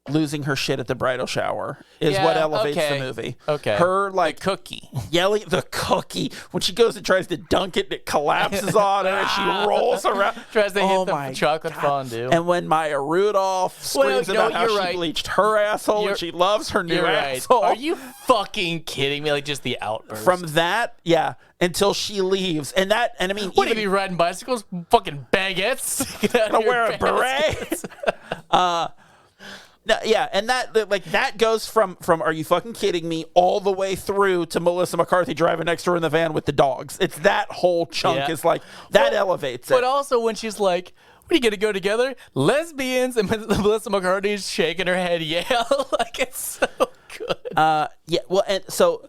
losing her shit at the bridal shower is what elevates the movie. Okay. Her like the cookie. yelling the cookie when she goes and tries to dunk it and it collapses on her and she rolls around. Tries to hit the chocolate fondue. And when Maya Rudolph screams about how she bleached her asshole and she loves her new asshole. Are you fucking kidding me? Like just the outburst. From that, until she leaves. And I mean, what, are you riding bicycles? Fucking baguettes? Gonna wear a beret? No, and that goes from are you fucking kidding me all the way through to Melissa McCarthy driving next to her in the van with the dogs. It's that whole chunk is like that elevates it. But also when she's like, "What are you gonna go together? Lesbians?" and Melissa McCarthy's shaking her head, like it's so good. Well, and so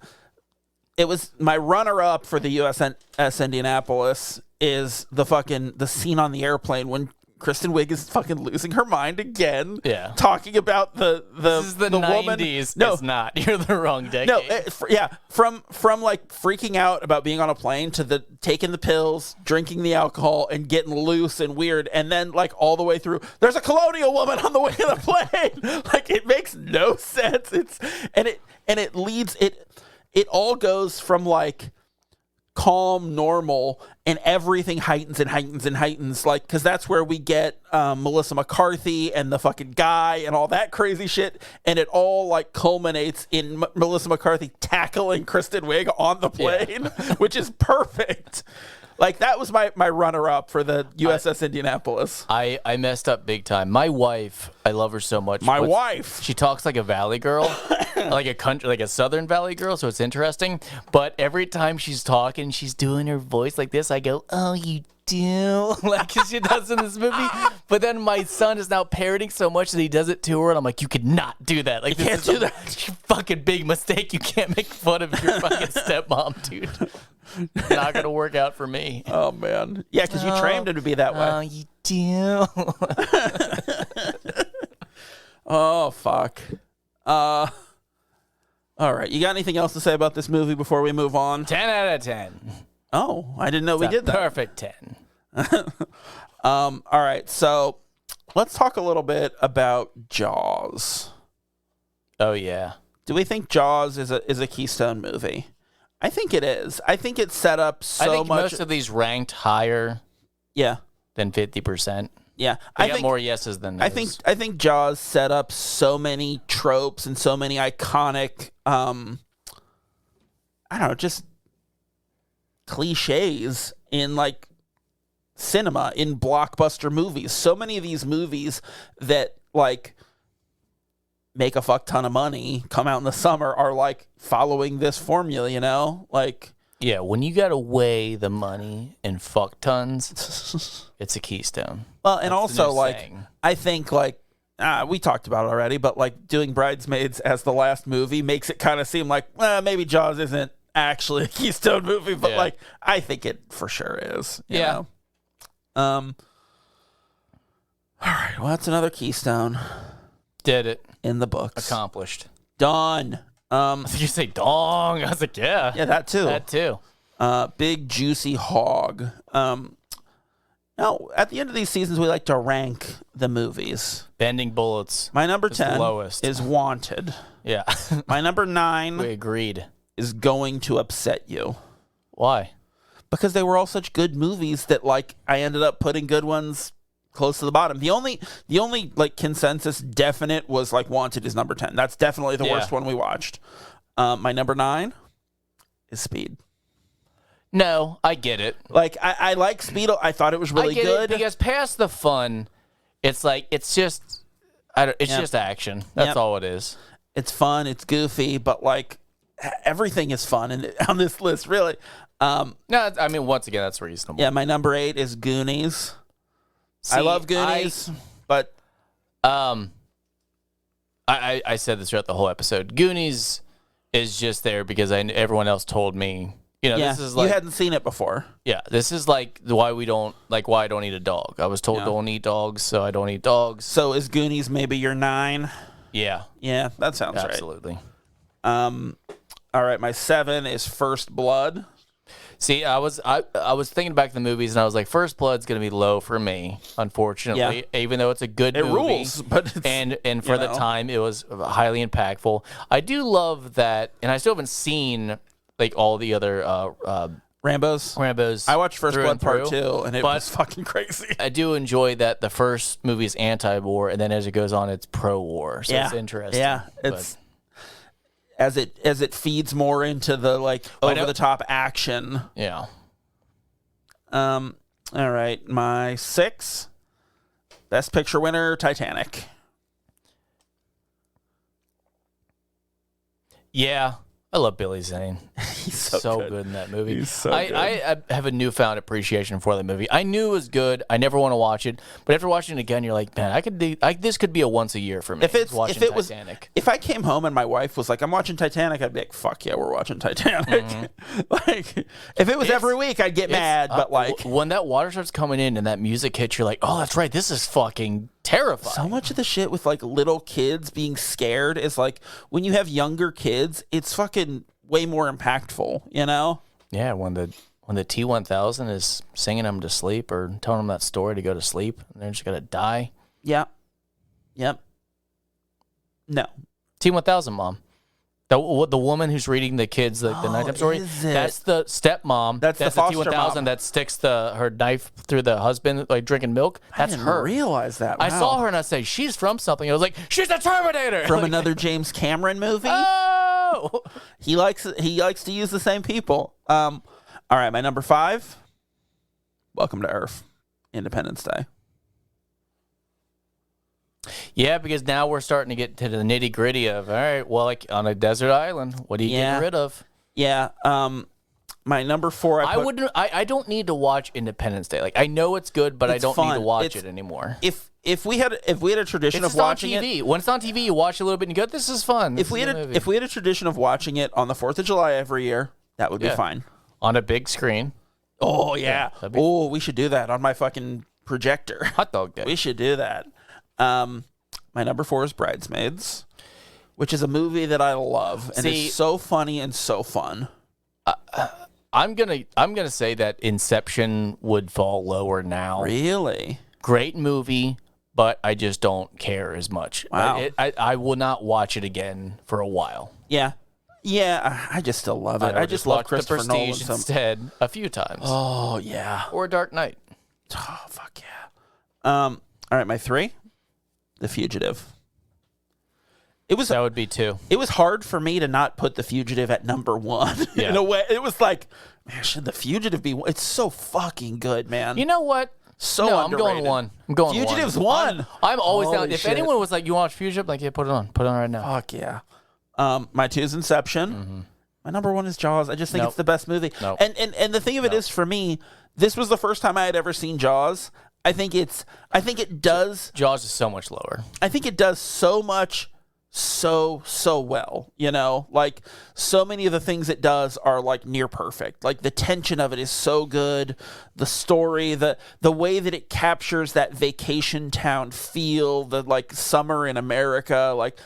it was my runner-up for the USS Indianapolis is the scene on the airplane when Kristen Wiig is fucking losing her mind again. Yeah. Talking about the this is the 90s. Woman. No, it's not. You're the wrong decade. No, from like freaking out about being on a plane to the taking the pills, drinking the alcohol, and getting loose and weird, and then like all the way through, there's a colonial woman on the way to the plane. Like it makes no sense. It leads it all goes from like calm, normal, and everything heightens and heightens and heightens, like, because that's where we get Melissa McCarthy and the fucking guy and all that crazy shit, and it all like culminates in Melissa McCarthy tackling Kristen Wiig on the plane, which is perfect. Like that was my runner-up for the USS Indianapolis. I messed up big time. My wife, I love her so much. My wife, she talks like a valley girl, like a southern valley girl. So it's interesting. But every time she's talking, she's doing her voice like this. I go, "Oh, you do," like she does in this movie. But then my son is now parroting so much that he does it to her, and I'm like, "You could not do that. Like, you can't do that. Fucking big mistake. You can't make fun of your fucking stepmom, dude." Not gonna work out for me. Oh man, yeah, because you trained him to be that way. Oh, you do. Oh fuck. All right, you got anything else to say about this movie before we move on? 10 out of 10. Oh, I didn't know we did that. Perfect 10. All right, so let's talk a little bit about Jaws. Oh yeah. Do we think Jaws is a Keystone movie? I think it is. I think it's set up so much. I think most of these ranked higher. Yeah. Than 50%. Yeah, I got more yeses than no's. I think Jaws set up so many tropes and so many iconic, I don't know, just cliches in like cinema, in blockbuster movies. So many of these movies that like make a fuck ton of money, come out in the summer, are like following this formula, you know? Like, yeah, when you gotta weigh the money in fuck tons, it's a Keystone. Well, and also like saying. I think like we talked about it already, but like doing Bridesmaids as the last movie makes it kind of seem like maybe Jaws isn't actually a Keystone movie, but like I think it for sure is. You know? All right, well that's another Keystone. Did it in the books? Accomplished. Done. Did you say dong? I was like, yeah, that too. That too. Big juicy hog. Now, at the end of these seasons, we like to rank the movies. Bending Bullets. My number 10 lowest. is Wanted. Yeah. My number 9 we agreed. Is Going to Upset You. Why? Because they were all such good movies that like I ended up putting good ones close to the bottom. The only like consensus definite was like Wanted is number 10. That's definitely the worst one we watched. My number 9 is Speed. No, I get it. Like I like Speed. I thought it was really good because past the fun, it's like it's just just action. That's all it is. It's fun. It's goofy, but like everything is fun on this list, really. No, I mean, once again, that's reasonable. Yeah, my number 8 is Goonies. I love Goonies, but I said this throughout the whole episode. Goonies is just there because everyone else told me. This is like you hadn't seen it before. Yeah, this is like why I don't eat a dog. I was told don't eat dogs, so I don't eat dogs. So is Goonies maybe your 9? Yeah. Yeah, that sounds right. Absolutely. All right, my 7 is First Blood. See, I was thinking back to the movies, and I was like, First Blood's going to be low for me, unfortunately, even though it's a good movie. It rules, but and for the time, it was highly impactful. I do love that, and I still haven't seen like all the other Rambo's. I watched First Blood Part 2, and it was fucking crazy. I do enjoy that the first movie is anti-war, and then as it goes on, it's pro-war. So it's interesting. Yeah, it's as it feeds more into the like over the top action. Yeah. All right, my 6, Best Picture winner, Titanic. Yeah. I love Billy Zane. He's so good in that movie. He's so good. I have a newfound appreciation for the movie. I knew it was good. I never want to watch it, but after watching it again, you're like, man, this could be a once a year for me. If I came home and my wife was like, I'm watching Titanic, I'd be like, fuck yeah, we're watching Titanic. Mm-hmm. Like, if it was every week, I'd get mad. But like, when that water starts coming in and that music hits, you're like, oh, that's right, this is fucking terrifying. So much of the shit with like little kids being scared is like when you have younger kids, it's fucking way more impactful, Yeah, when the T-1000 is singing them to sleep or telling them that story to go to sleep, and they're just gonna die. Yeah. Yep. No. T-1000, Mom. The woman who's reading the kids the nighttime story, that's the stepmom. That's the foster T-1000 mom that sticks her knife through the husband, like drinking milk. That's her. I didn't realize that. Wow. I saw her and I say, she's from something. I was like, she's the Terminator. From another James Cameron movie? Oh! He likes to use the same people. All right, my number 5, Welcome to Earth, Independence Day. Yeah, because now we're starting to get to the nitty gritty of, all right, well, like on a desert island, what are you getting rid of? Yeah. My number 4, I don't need to watch Independence Day. Like, I know it's good, but I don't need to watch it anymore. If we had a tradition of watching it, when it's on TV, you watch a little bit and you go, "This is fun." If we had a tradition of watching it on the 4th of July every year, that would be fine on a big screen. Oh yeah. We should do that on my fucking projector. Hot dog day. We should do that. My number 4 is Bridesmaids, which is a movie that I love and it's so funny and so fun. I'm gonna say that Inception would fall lower now. Really? Great movie, but I just don't care as much. Wow. I will not watch it again for a while. Yeah. Yeah, I just still love it. I just love Christopher Nolan. The Prestige instead a few times. Oh, yeah. Or Dark Knight. Oh, fuck yeah. All right, my 3, The Fugitive. That would be 2. It was hard for me to not put The Fugitive at number 1. Yeah. In a way, it was like, man, should The Fugitive be? It's so fucking good, man. You know what? So underrated. I'm going 1. I'm going Fugitive's 1. I'm always down. If anyone was like, "You want to watch Fugitive?" Like, yeah, put it on. Put it on right now. Fuck yeah. My 2 is Inception. Mm-hmm. My number 1 is Jaws. I just think it's the best movie. Nope. And the thing of it is, for me, this was the first time I had ever seen Jaws. I think it does. Jaws is so much lower. I think it does so much so well, like so many of the things it does are like near perfect. Like the tension of it is so good, the story, the way that it captures that vacation town feel, the like summer in America, like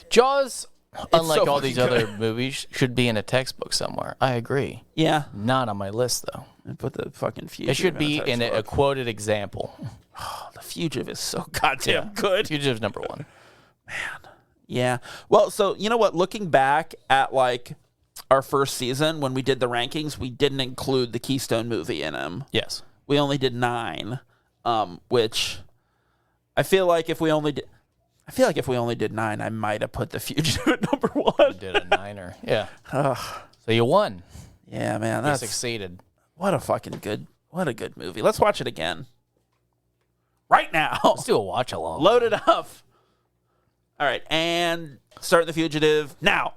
Jaws, unlike all these other movies, should be in a textbook somewhere. I agree. Yeah. Not on my list though. And put the fucking Fugitive. It should be in a quoted example. Oh, The Fugitive is so goddamn good. Fugitive's number 1. Man. Yeah. Well, so you know what? Looking back at like our first season when we did the rankings, we didn't include the Keystone movie in them. Yes. We only did 9, which I feel like if we only did 9, I might have put The Fugitive at number 1. You did a 9er. Yeah. So you won. Yeah, man. You succeeded. What a good movie. Let's watch it again. Right now. Let's do a watch along. Load it up. All right, and start The Fugitive now.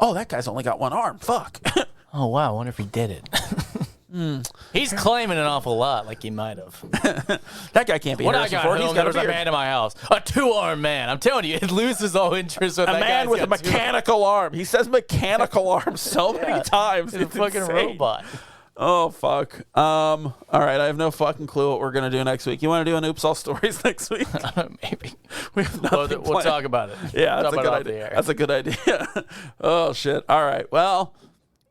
Oh, that guy's only got one arm. Fuck. Oh, wow. I wonder if he did it. He's claiming an awful lot, like he might have. That guy can't be When I Harrison got Ford. home, He's there got was a a beard. man in my house. A 2-armed man. I'm telling you, it loses all interest when A that man guy's with a got two- mechanical arm. He says mechanical arm so many times. He's a It's fucking insane. robot. Oh, fuck. All right, I have no fucking clue what we're going to do next week. You want to do an Oops All Stories next week? Maybe. We have nothing We'll planned. talk about it. Yeah, that's Talk a about good it off the idea. air. That's a good idea. Oh, shit. All right, well,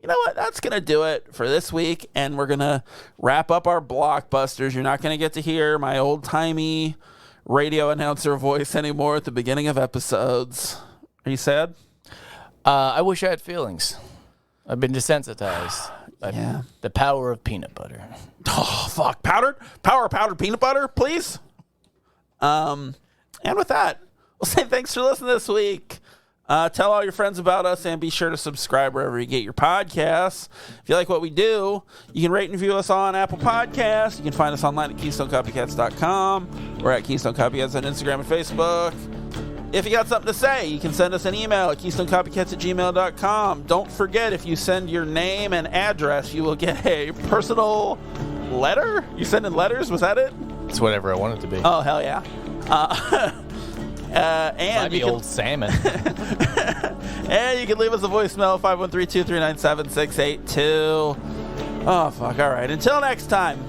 you know what? That's going to do it for this week, and we're going to wrap up our blockbusters. You're not going to get to hear my old-timey radio announcer voice anymore at the beginning of episodes. Are you sad? I wish I had feelings. I've been desensitized by Yeah. the power of peanut butter. Oh, fuck. Powdered peanut butter, please? And with that, we'll say thanks for listening this week. Tell all your friends about us and be sure to subscribe wherever you get your podcasts. If you like what we do, you can rate and review us on Apple Podcasts. You can find us online at KeystoneCopycats.com. We're at Keystone Copycats on Instagram and Facebook. If you got something to say, you can send us an email at KeystoneCopycats@gmail.com. Don't forget, if you send your name and address, you will get a personal letter. You sending letters? Was that it? It's whatever I want it to be. Oh, hell yeah. And Might be you can, old salmon. and you can leave us a voicemail, 513-239-7682. Oh, fuck. All right. Until next time,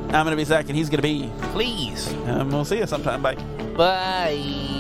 I'm going to be Zach, and he's going to be... Please. We'll see you sometime. Bye. Bye.